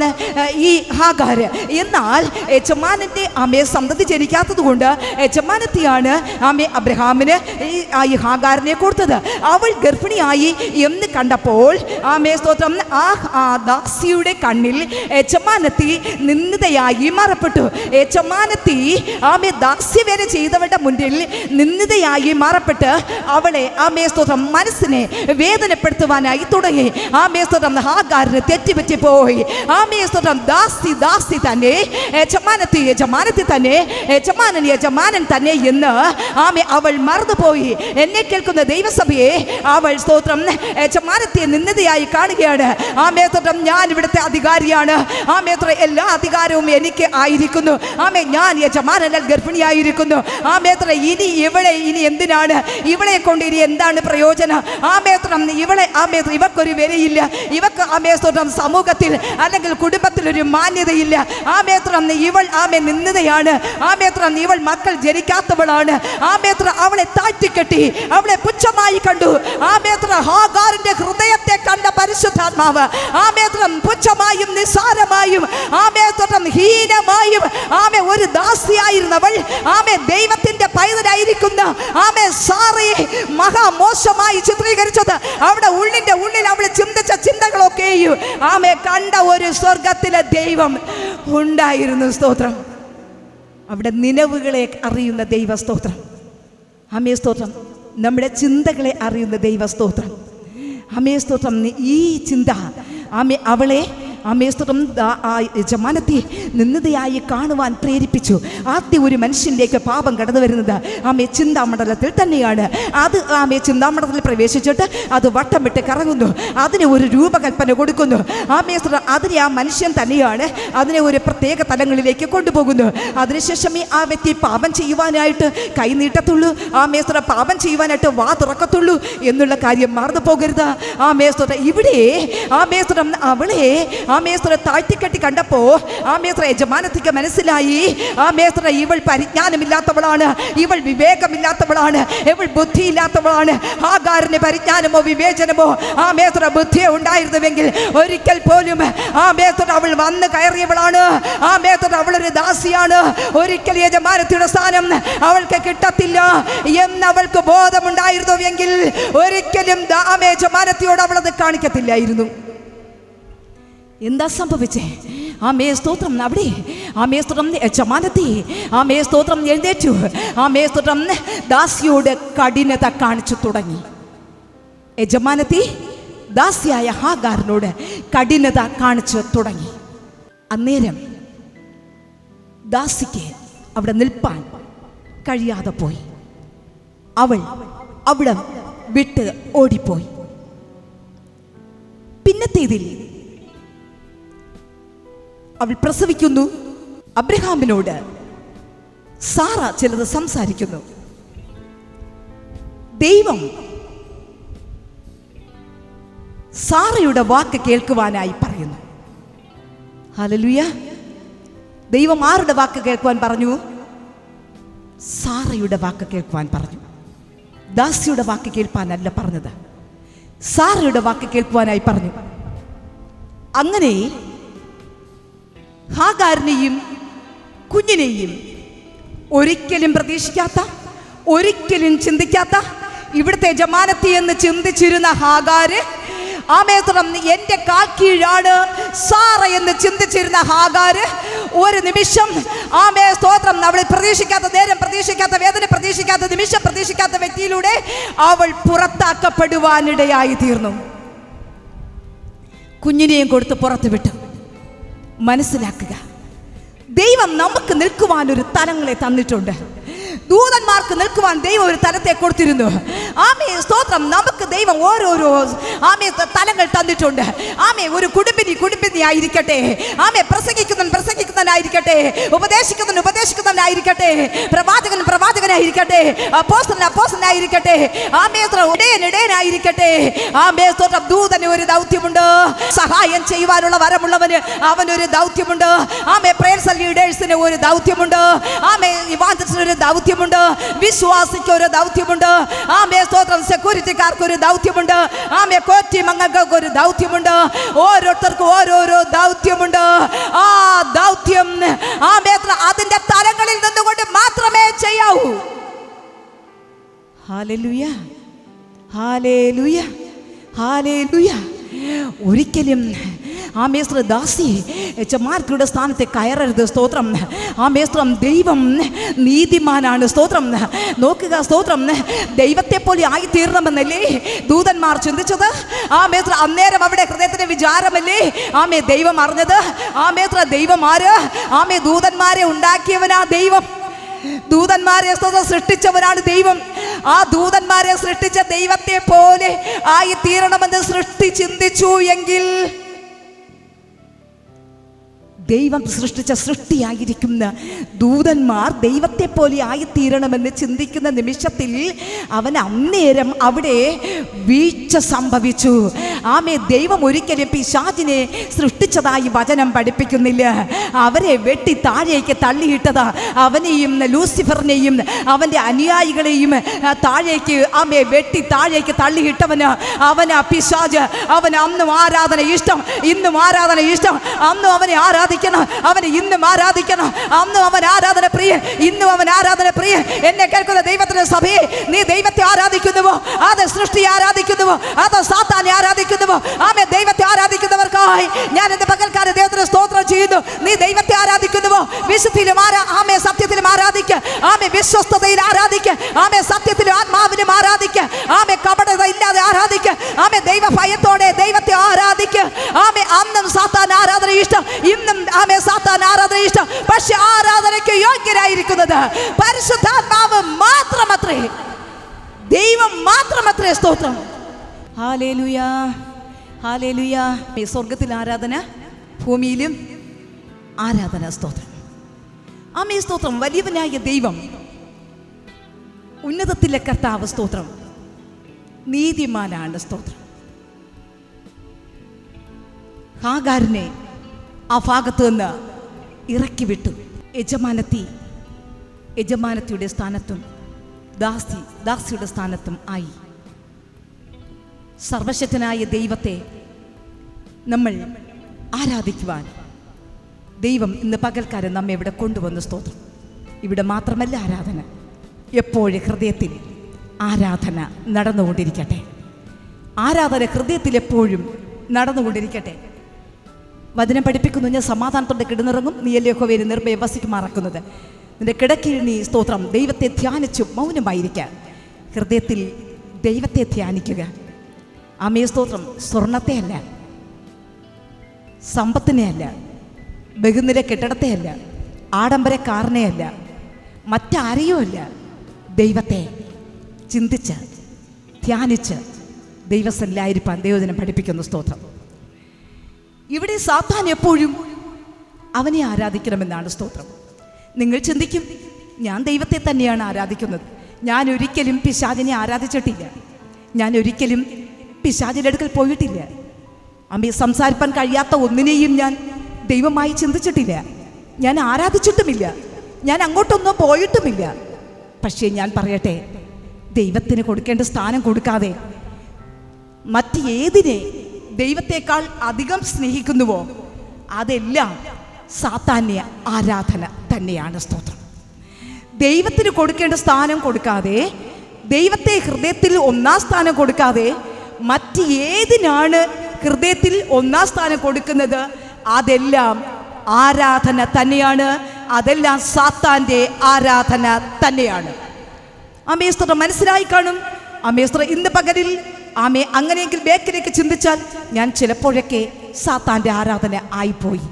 ഈ ഹാഗാർ. എന്നാൽ യജമാനന്റെ ആമേ സന്തതി ജനിക്കാത്തത് കൊണ്ട് യജമാനത്തിയാണ് ആമേ അബ്രഹാമിന് ഈ ഹാഗാറിനെ കൊടുത്തത്. അവൾ ഗർഭിണിയായി എന്ന് കണ്ടപ്പോൾ ആമേ സ്തോത്രം ആ ദാസിയുടെ കണ്ണിൽ യജമാനത്തി നിന്ദിതയായി മാറപ്പെട്ടു. യജമാനത്തി ആമേ ദാസ്യവേല ചെയ്തവരുടെ മുന്നിൽ നിന്ദിതയായി മാറപ്പെട്ട് അവളെ ആമേ സ്തോത്രം മനസ്സിനെ വേദനപ്പെടുത്തുവാനായി തുടങ്ങി. ആമേ സ്തോത്രം ഹാഗാറിന് തെറ്റിപ്പറ്റിപ്പോയി. ആമേ സ്തോത്രം ദാസി തന്നെ, യജമാനത്തി തന്നെ, യജമാനൻ തന്നെ എന്ന് ആമേ അവൾ മറന്നുപോയി. എന്നെ കേൾക്കുന്ന ദൈവസഭയെ, അവൾ സ്തോത്രം യജമാനത്തെ നിന്ദിതയായി കാണുകയാണ്. ആമേ സ്തോത്രം ഞാൻ ഇവിടുത്തെ അധികാരിയാണ്. ആമേ എല്ലാ അധികാരവും എനിക്ക് ആയിരിക്കുന്നു. ആമേ ഞാൻ യജമാനനാൽ ഗർഭിണിയായിരിക്കുന്നു. ആമേ ഇനി എന്തിനാണ് ഇവളെ കൊണ്ട് ഇനി എന്താണ് പ്രയോജനം? ആമേ ഇവക്കൊരു വിലയില്ല. ഇവക്ക് ആമേ സ്തോത്രം സമൂഹത്തിൽ അല്ലെങ്കിൽ കുടുംബത്തിൽ ഒരു മാന്യതയില്ല. ആമേത്രം ഇവൾ ആമേ നിന്ദിതയാണ്. ആമേത്രം ഇവൾ മക്കൾ ജനിക്കാത്തവളാണ്. ആമേത്ര അവളെ താഴ്ത്തിക്കെട്ടി, അവളെ പുച്ഛമായി കണ്ടു. ആമേത്ര ഹാഗാറിന്റെ ഹൃദയത്തെ കണ്ട പരിശുദ്ധാത്മാവ് ആമേത്രം പുച്ഛമായും നിസ്സാരമായും ആമേത്രം ഹീനമായും ആമേ ഒരു ദാസിയായിരുന്നവൾ ആമേ ദൈവത്തിന്റെ പൈതലായിരിക്കുന്ന ആമേ സാറയെ മഹാമോശമായി ചിത്രീകരിച്ചത് അവിടെ ഉള്ളിൽ അവൾ ചിന്തിച്ച ചിന്തകളൊക്കെയും ആമേ കണ്ട ഒരു സ്വർഗത്തിലെ ദൈവം ഉണ്ടായിരുന്നു. സ്തോത്രം. അവിടെ നിലവുകളെ അറിയുന്ന ദൈവ സ്തോത്രം. ആമേ സ്തോത്രം. നമ്മുടെ ചിന്തകളെ അറിയുന്ന ദൈവ സ്തോത്രം. ആമേ സ്തോത്രം. ഈ ചിന്ത ആമേ അവളെ ആമേ സ്തോത്രം യജമാനത്തെ നിന്ദിതയായി കാണുവാൻ പ്രേരിപ്പിച്ചു. ആദ്യം ഒരു മനുഷ്യനിലേക്ക് പാപം കടന്നു വരുന്നത് ആമേ ചിന്താമണ്ഡലത്തിൽ തന്നെയാണ്. അത് ആമേ ചിന്താമണ്ഡലത്തിൽ പ്രവേശിച്ചിട്ട് അത് വട്ടം വിട്ട് കറങ്ങുന്നു. അതിന് ഒരു രൂപകൽപ്പന കൊടുക്കുന്നു. ആമേ സ്തോത്രം. അതിനെ ആ മനുഷ്യൻ തന്നെയാണ് അതിനെ ഒരു പ്രത്യേക തലങ്ങളിലേക്ക് കൊണ്ടുപോകുന്നു. അതിനുശേഷം ആ വ്യക്തി പാപം ചെയ്യുവാനായിട്ട് കൈ നീട്ടത്തുള്ളൂ. ആമേ സ്തോത്രം. പാപം ചെയ്യുവാനായിട്ട് വാ തുറക്കത്തുള്ളൂ എന്നുള്ള കാര്യം മറന്നു പോകരുത്. ആമേ സ്തോത്രം. ഇവിടെ ആമേ സ്തോത്രം അവളെ ആമേസ്തോത്രം താഴ്ത്തിക്കെട്ടി കണ്ടപ്പോ ആമേസ്തോത്രം യജമാനത്തിക്ക് മനസ്സിലായി ആമേസ്തോത്രം ഇവൾ പരിജ്ഞാനമില്ലാത്തവളാണ്, ഇവൾ വിവേകമില്ലാത്തവളാണ്, ഇവൾ ബുദ്ധിയില്ലാത്തവളാണ്. ഹാഗാറിന് പരിജ്ഞാനമോ വിവേചനമോ ആമേസ്തോത്രം ബുദ്ധിയോ ഉണ്ടായിരുന്നുവെങ്കിൽ ഒരിക്കൽ പോലും ആമേസ്തോത്രം അവൾ വന്ന് കയറിയവളാണ്. ആമേസ്തോത്രം അവളൊരു ദാസിയാണ്. ഒരിക്കൽ യജമാനത്തിയുടെ സ്ഥാനം അവൾക്ക് കിട്ടത്തില്ല എന്നവൾക്ക് ബോധമുണ്ടായിരുന്നുവെങ്കിൽ ഒരിക്കലും യജമാനത്തിയോട് അവളത് കാണിക്കത്തില്ലായിരുന്നു. എന്താ സംഭവിച്ചേ? ആമേ സ്തോത്രം. അവിടെ ആമേ സ്തോത്രം യജമാനത്തി ആമേ സ്തോത്രം എഴുന്നേറ്റു. ആമേ സ്തോത്രം ദാസിയോട് കഠിനത കാണിച്ചു തുടങ്ങി. യജമാനത്തി ദാസിയായ ഹാഗാറിനോട് കഠിനത കാണിച്ചു തുടങ്ങി. അന്നേരം ദാസിക്ക് അവിടെ നിൽപ്പാൻ കഴിയാതെ പോയി. അവൾ അവിടെ വിട്ട് ഓടിപ്പോയി. പിന്നത്തേതിൽ അവൾ പ്രസവിക്കുന്നു. അബ്രഹാമിനോട് സാറ ചിലത് സംസാരിക്കുന്നു. ദൈവം സാറയുടെ വാക്ക് കേൾക്കുവാനായി പറയുന്നു. ഹല്ലേലൂയ. ദൈവം ആരുടെ വാക്ക് കേൾക്കുവാൻ പറഞ്ഞു? സാറയുടെ വാക്ക് കേൾക്കുവാൻ പറഞ്ഞു. ദാസിയുടെ വാക്ക് കേൾപ്പാനല്ല പറഞ്ഞത്, സാറയുടെ വാക്ക് കേൾക്കുവാനായി പറഞ്ഞു. അങ്ങനെ ഹാഗാരിനെയും കുഞ്ഞിനെയും ഒരിക്കലും പ്രതീക്ഷിക്കാത്ത, ഒരിക്കലും ചിന്തിക്കാത്ത, ഇവിടുത്തെ യജമാനത്തി എന്ന് ചിന്തിച്ചിരുന്ന ഹാഗാര്, എൻ്റെ കാൽ കീഴാണ് സാറ എന്ന് ചിന്തിച്ചിരുന്ന ഹാഗാര്, ഒരു നിമിഷം സ്തോത്രം, അവൾ പ്രതീക്ഷിക്കാത്ത നേരം, പ്രതീക്ഷിക്കാത്ത വേദന, പ്രതീക്ഷിക്കാത്ത നിമിഷം, പ്രതീക്ഷിക്കാത്ത വ്യക്തിയിലൂടെ അവൾ പുറത്താക്കപ്പെടുവാനിടയായി തീർന്നു. കുഞ്ഞിനെയും കൊടുത്ത് പുറത്തു വിട്ടു. മനസ്സിലാക്കുക, ദൈവം നമുക്ക് നിൽക്കുവാനൊരു തലങ്ങളെ തന്നിട്ടുണ്ട്. ദൂതന്മാർക്ക് നിൽക്കുവാൻ ദൈവം ഒരു തലത്തെ കൊടുത്തിരുന്നു. ആമേ സ്തോത്രം. നമുക്ക് ദൈവം ഓരോരോ തലങ്ങൾ തന്നിട്ടുണ്ട്. ആമേ ഒരു കുടുംബിനി ആയിരിക്കട്ടെ, ആമേ പ്രസംഗിക്കുന്നവനായിരിക്കട്ടെ, ഉപദേശിക്കുന്നവനായിരിക്കട്ടെ, പ്രവാചകനായിരിക്കട്ടെ, അപ്പോസ്തലനായിരിക്കട്ടെ, ആമേ ഇടയനായിരിക്കട്ടെ. ആമേ സ്തോത്രം. ദൂതന് ഒരു ദൗത്യമുണ്ട്, സഹായം ചെയ്യുവാനുള്ള വരമുള്ളവന് അവനൊരു ദൗത്യമുണ്ട്. ആമേ പ്രേയർ ലീഡേഴ്സിന് ഒരു ദൗത്യമുണ്ട്. ആമേ ഇവാഞ്ചലിസ്റ്റിന് ഒരു ദൗത്യമുണ്ട്, വിശ്വാസിക്ക് ഒരു ദൗത്യമുണ്ട്. ആമേ സ്തോത്രം. സെക്യൂരിറ്റിക്കാർക്ക് ഒരു ദൗത്യമുണ്ട്. ആമേ കോറ്റി മങ്ങൾക്ക് ഒരു ദൗത്യമുണ്ട്. ഓരോരുത്തർക്കും ഓരോരോ ദൗത്യമുണ്ട്. ആ ദൗത്യം ആമേ അതിന്റെ തലങ്ങളിൽ നിന്നുകൊണ്ട് മാത്രമേ ചെയ്യാവൂ. Hallelujah, hallelujah, hallelujah. ഒരിക്കലും ദാസി യജമാനത്തിയുടെ സ്ഥാനത്തെ കയറരുത്. സ്തോത്രം. ദൈവം നീതിമാനാണ്. സ്തോത്രം. നോക്കുക, സ്തോത്രം. ദൈവത്തെ പോലെ ആയിത്തീരണമെന്നല്ലേ ദൂതന്മാർ ചിന്തിച്ചത്? അന്നേരം അവിടെ ഹൃദയത്തിന്റെ വിചാരമല്ലേ ദൈവം അറിഞ്ഞത്? ദൈവം ആര്? ദൂതന്മാരെ ഉണ്ടാക്കിയവനാ ദൈവം. ദൂതന്മാരെ സൃഷ്ടിച്ചവനാണ് ദൈവം. ആ ദൂതന്മാരെ സൃഷ്ടിച്ച ദൈവത്തെ പോലെ ആയിത്തീരണമെന്ന് സൃഷ്ടി ചിന്തിച്ചു എങ്കിൽ, ദൈവം സൃഷ്ടിച്ച സൃഷ്ടിയായിരിക്കുന്ന ദൂതന്മാർ ദൈവത്തെ പോലെ ആയിത്തീരണമെന്ന് ചിന്തിക്കുന്ന നിമിഷത്തിൽ അവൻ അന്നേരം അവിടെ വീഴ്ച സംഭവിച്ചു. ദൈവം ഒരിക്കലും പിശാചിനെ സൃഷ്ടിച്ചതായി വചനം പഠിപ്പിക്കുന്നില്ല. അവരെ വെട്ടി താഴേക്ക് തള്ളിയിട്ടത് അവനെയും ലൂസിഫറിനെയും അവൻ്റെ അനുയായികളെയും താഴേക്ക് വെട്ടി താഴേക്ക് തള്ളിയിട്ടവന് അവന് പിശാച്. അവന് അന്നും ആരാധന ഇഷ്ടം, ഇന്നും ആരാധന ഇഷ്ടം. അന്നും അവനെ ആരാധിക്കണം, അവനെ ഇന്നും ആരാധിക്കണം. അന്നും അവൻ ആരാധന പ്രിയൻ, ഇന്നും അവൻ ആരാധന പ്രിയൻ. എന്നെ കേൾക്കുന്ന ദൈവത്തിന്റെ സഭയെ, നീ ദൈവത്തെ ആരാധിക്കുന്നുവോ? അത് സൃഷ്ടി ആരാധിക്കുന്നുവോ? അത് സാത്താനെ ആരാധിക്കുന്നുവോ? ദൈവത്തെ ആരാധിക്കുന്നവർക്കായി ഞാൻ എന്റെ പകൽക്കാലം ദൈവത്തിന് സ്തോത്രം ചെയ്യുന്നു. നീ ദൈവത്തെ ആരാധിക്കുന്നുവോ? വിശുദ്ധിയിലും സത്യത്തിലും ആരാധിക്ക. വിശ്വസ്തതയിൽ ആരാധിക്ക. സത്യത്തിലും ആത്മാവിലും ആരാധിക്ക. കപടത ഇല്ലാതെ ആരാധിക്ക. ദൈവ ഭയത്തോടെ ദൈവത്തെ ആരാധിക്ക. അന്നും സാത്താൻ ആരാധന ഇഷ്ടം, ഇന്നും സാത്താൻ ആരാധന ഇഷ്ടം. പക്ഷെ ആരാധനയ്ക്ക് യോഗ്യരായിരിക്കുന്നത് പരിശുദ്ധാത്മാവ് മാത്രമത്രേ, ദൈവം മാത്രമത്രേ. സ്തോത്രം. Hallelujah, hallelujah. സ്വർഗത്തിൽ ആരാധന, ഭൂമിയിലും ആരാധന. സ്തോത്രം. സ്തോത്രം. വലിയവനായ ദൈവം, ഉന്നതത്തിലെ കർത്താവ്. സ്തോത്രം. നീതിമാനാണ്. സ്തോത്രം. ഹാഗാരിനെ ആ ഭാഗത്ത് നിന്ന് ഇറക്കി വിട്ടു. യജമാനത്തിയുടെ സ്ഥാനത്തും ദാസിയുടെ സ്ഥാനത്തും ആയി. സർവശക്തനായ ദൈവത്തെ നമ്മൾ ആരാധിക്കുവാൻ ദൈവം ഇന്ന് പകൽക്കാലം നമ്മെ ഇവിടെ കൊണ്ടുവന്നു. സ്തോത്രം. ഇവിടെ മാത്രമല്ല ആരാധന, എപ്പോഴും ഹൃദയത്തിൽ ആരാധന നടന്നുകൊണ്ടിരിക്കട്ടെ. ആരാധന ഹൃദയത്തിൽ എപ്പോഴും നടന്നുകൊണ്ടിരിക്കട്ടെ. വചനം പഠിപ്പിക്കുന്നു, ഞാൻ സമാധാനത്തോടെ കിടന്നിറങ്ങും, നീ യഹോവയെ നിർഭയം വസിക്കുമാറാക്കുന്നത്. നിന്റെ കിടക്കയിൽ നീ സ്തോത്രം ദൈവത്തെ ധ്യാനിച്ചു മൗനമായിരിക്കുക. ഹൃദയത്തിൽ ദൈവത്തെ ധ്യാനിക്കുക. സ്തോത്രം. സ്വർണത്തെ അല്ല, സമ്പത്തിനെ അല്ല, ബഹുനില കെട്ടിടത്തെ അല്ല, ആഡംബര കാറിനെ അല്ല, മറ്റാരെയോ അല്ല, ദൈവത്തെ ചിന്തിച്ച് ധ്യാനിച്ച് ദൈവസന്നിധിയിലായിരിക്കാൻ ദൈവജനം പഠിപ്പിക്കുന്നു. സ്തോത്രം. ഇവിടെ സാത്താൻ എപ്പോഴും അവനെ ആരാധിക്കണമെന്നാണ്. സ്തോത്രം. നിങ്ങൾ ചിന്തിക്കും, ഞാൻ ദൈവത്തെ തന്നെയാണ് ആരാധിക്കുന്നത്, ഞാൻ ഒരിക്കലും പിശാചിനെ ആരാധിച്ചിട്ടില്ല, ഞാൻ ഒരിക്കലും പിശാചിൻ്റെ അടുക്കൽ പോയിട്ടില്ല, സംസാരിപ്പാൻ കഴിയാത്ത ഒന്നിനെയും ഞാൻ ദൈവമായി ചിന്തിച്ചിട്ടില്ല, ഞാൻ ആരാധിച്ചിട്ടുമില്ല, ഞാൻ അങ്ങോട്ടൊന്നും പോയിട്ടുമില്ല. പക്ഷേ ഞാൻ പറയട്ടെ, ദൈവത്തിന് കൊടുക്കേണ്ട സ്ഥാനം കൊടുക്കാതെ മറ്റ് ഏതിനെ ദൈവത്തെക്കാൾ അധികം സ്നേഹിക്കുന്നുവോ അതെല്ലാം സാത്താന്യ ആരാധന തന്നെയാണ്. സ്തോത്രം. ദൈവത്തിന് കൊടുക്കേണ്ട സ്ഥാനം കൊടുക്കാതെ, ദൈവത്തെ ഹൃദയത്തിൽ ഒന്നാം സ്ഥാനം കൊടുക്കാതെ മറ്റ് ഏതിനാണ് ഹൃദയത്തിൽ ഒന്നാം സ്ഥാനം കൊടുക്കുന്നത് അതെല്ലാം ആരാധന തന്നെയാണ്. അതെല്ലാം സാത്താൻ്റെ ആരാധന തന്നെയാണ്. ആമേ സ്തോത്രം. മനസ്സിലായി കാണും. ആമേ സ്തോത്രം. ഇന്ന് പകലിൽ ആമേ അങ്ങനെയെങ്കിൽ ബേക്കിലേക്ക് ചിന്തിച്ചാൽ ഞാൻ ചിലപ്പോഴൊക്കെ സാത്താൻ്റെ ആരാധന ആയിപ്പോയി.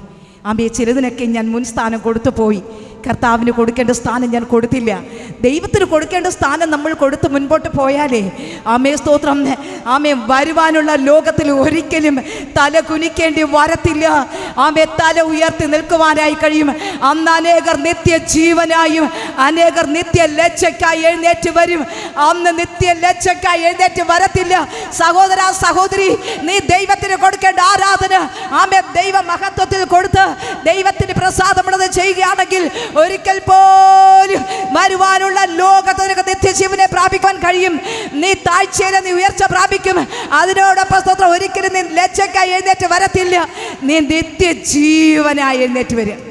ആമേ ചിലതിനൊക്കെ ഞാൻ മുൻസ്ഥാനം കൊടുത്തു പോയി. കർത്താവിന് കൊടുക്കേണ്ട സ്ഥാനം ഞാൻ കൊടുത്തില്ല. ദൈവത്തിന് കൊടുക്കേണ്ട സ്ഥാനം നമ്മൾ കൊടുത്ത് മുൻപോട്ട് പോയാലേ ആമേ സ്തോത്രം, ആമേ വരുവാനുള്ള ലോകത്തിൽ ഒരിക്കലും തല കുനിക്കേണ്ടി വരത്തില്ല. ആമേ തല ഉയർത്തി നിൽക്കുവാനായി കഴിയും. അന്ന് അനേകർ നിത്യജീവനായും അനേകർ നിത്യ ലജ്ജയ്ക്കായി എഴുന്നേറ്റ് വരും. അന്ന് നിത്യ ലജ്ജയ്ക്കായി എഴുന്നേറ്റ് വരത്തില്ല. സഹോദര സഹോദരി, നീ ദൈവത്തിന് കൊടുക്കേണ്ട ആരാധന ആമേ ദൈവ മഹത്വത്തിൽ കൊടുത്ത് ദൈവത്തിന് പ്രസാദമുള്ളത് ചെയ്യുകയാണെങ്കിൽ ഒരിക്കൽ പോലും വരുവാനുള്ള ലോകത്തിന് നിത്യജീവനെ പ്രാപിക്കാൻ കഴിയും. നീ താഴ്ചയിലെ നീ ഉയർച്ച പ്രാപിക്കും. അതിനോടൊപ്പം സ്തോത്രം ഒരിക്കലും നീ ലജ്ജയ്ക്കായി എഴുന്നേറ്റ് വരത്തില്ല. നീ നിത്യജീവനായി എഴുന്നേറ്റ് വരും.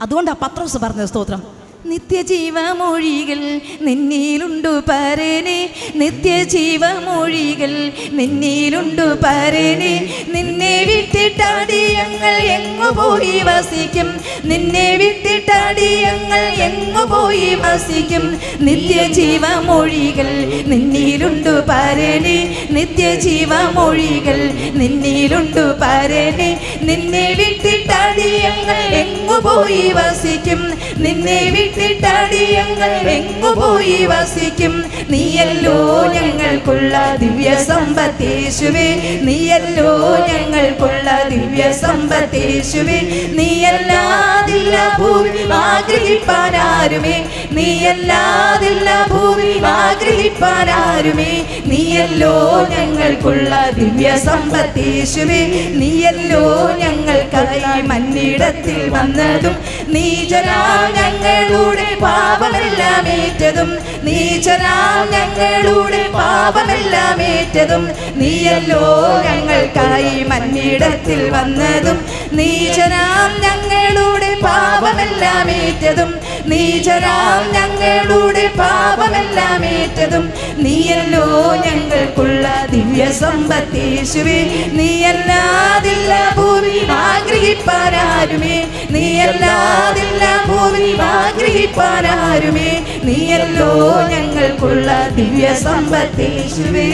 അതുകൊണ്ടാണ് പത്രോസ് പറഞ്ഞത് സ്തോത്രം, നിത്യജീവമൊഴികൾ നിന്നിലുണ്ടു പരനെ, നിത്യജീവമൊഴികൾ നിന്നിലുണ്ടു പരനെ. നിന്നെ വിട്ടിട്ടടിയങ്ങൾ എങ്ങു പോയി വസിക്കും, നിന്നെ വിട്ടിട്ടടിയങ്ങൾ എങ്ങു പോയി വസിക്കും. നിത്യജീവമൊഴികൾ നിന്നിലുണ്ടു പരനെ, നിത്യജീവമൊഴികൾ നിന്നിലുണ്ടു പരനെ. നിന്നെ വിട്ടിട്ടടിയങ്ങൾ എങ്ങു പോയി വസിക്കും, നിന്നെ വിട്ടിട്ടടിയങ്ങൾ എങ്ങു പോയി വസിക്കും. നീയല്ലോ ഞങ്ങൾക്കുള്ള ദിവ്യ സമ്പത്തേശുവേ, നീയല്ലോ ഞങ്ങൾക്കുള്ള ദിവ്യ സമ്പത്തേശുവേ. നീയല്ലാതില്ല ഭൂമി ആഗ്രഹിപ്പാനാരുമേ, നീയല്ലാതില്ല ഭൂമി ആഗ്രഹിപ്പാനാരുമേ. നീയല്ലോ ഞങ്ങൾക്കുള്ള ദിവ്യ സമ്പത്തേശുവേ, നീയല്ലോ ഞങ്ങൾക്കായി മന്നിടത്തിൽ വന്നതും നീചരാ ഞങ്ങളുടെ പാപമെല്ലാം ഏറ്റതും, നീചരാ ഞങ്ങളുടെ പാപമെല്ലാം ഏറ്റതും. നീയല്ലോ ഞങ്ങൾക്കായി മന്നിടത്തിൽ വന്നതും നീചരാം ഞങ്ങളുടെ പാപമെല്ലാം ഏറ്റതും, നീചരാം ഞങ്ങളുടെ പാപമെല്ലാം ഏറ്റതും. നീയല്ലോ ഞങ്ങൾക്കുള്ള ദിവ്യ സമ്പത്തേശുവേ, നീയല്ലാതില്ല ഭൂമി ആഗ്രഹിപ്പാനാരുമേ, നീയല്ലാതില്ല ഭൂമി ആഗ്രഹിപ്പാനാരുമേ. നീയല്ലോ ഞങ്ങൾക്കുള്ള ദിവ്യ സമ്പത്തേശുവേ.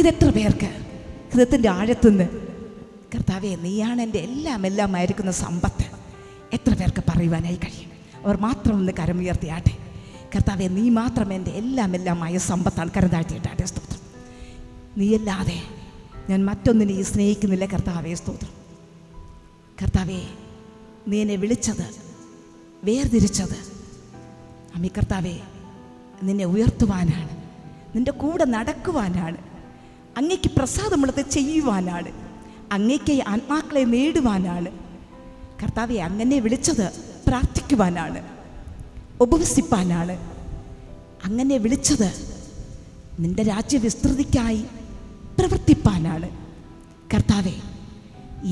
ഇതെത്ര പേർക്ക് ഹൃദയത്തിൻ്റെ ആഴത്തുനിന്ന് കർത്താവേ നീയാണ് എൻ്റെ എല്ലാം ആയിരിക്കുന്ന സമ്പത്ത് എത്ര പേർക്ക് പറയുവാനായി കഴിയും? അവർ മാത്രം ഒന്ന് കരമുയർത്തിയാട്ടെ. കർത്താവെ നീ മാത്രം എൻ്റെ എല്ലാമായ സമ്പത്താണ്. കരം താഴ്ത്തിയിട്ടാട്ടെ. സ്തോത്രം. നീയല്ലാതെ ഞാൻ മറ്റൊന്നിനെ സ്നേഹിക്കുന്നില്ല കർത്താവേ. സ്തോത്രം. കർത്താവേ നീ എന്നെ വിളിച്ചത്, വേർതിരിച്ചത് അമ്മി കർത്താവേ നിന്നെ ഉയർത്തുവാനാണ്, നിൻ്റെ കൂടെ നടക്കുവാനാണ്, അങ്ങേക്ക് പ്രസാദമുള്ളത് ചെയ്യുവാനാണ്, അങ്ങേക്ക് ആത്മാക്കളെ നേടുവാനാണ്. കർത്താവെ അങ്ങനെ വിളിച്ചത് പ്രാർത്ഥിക്കുവാനാണ്, ഉപവസിപ്പാനാണ്. അങ്ങനെ വിളിച്ചത് നിൻ്റെ രാജ്യവിസ്തൃതിക്കായി പ്രവർത്തിപ്പാനാണ്. കർത്താവെ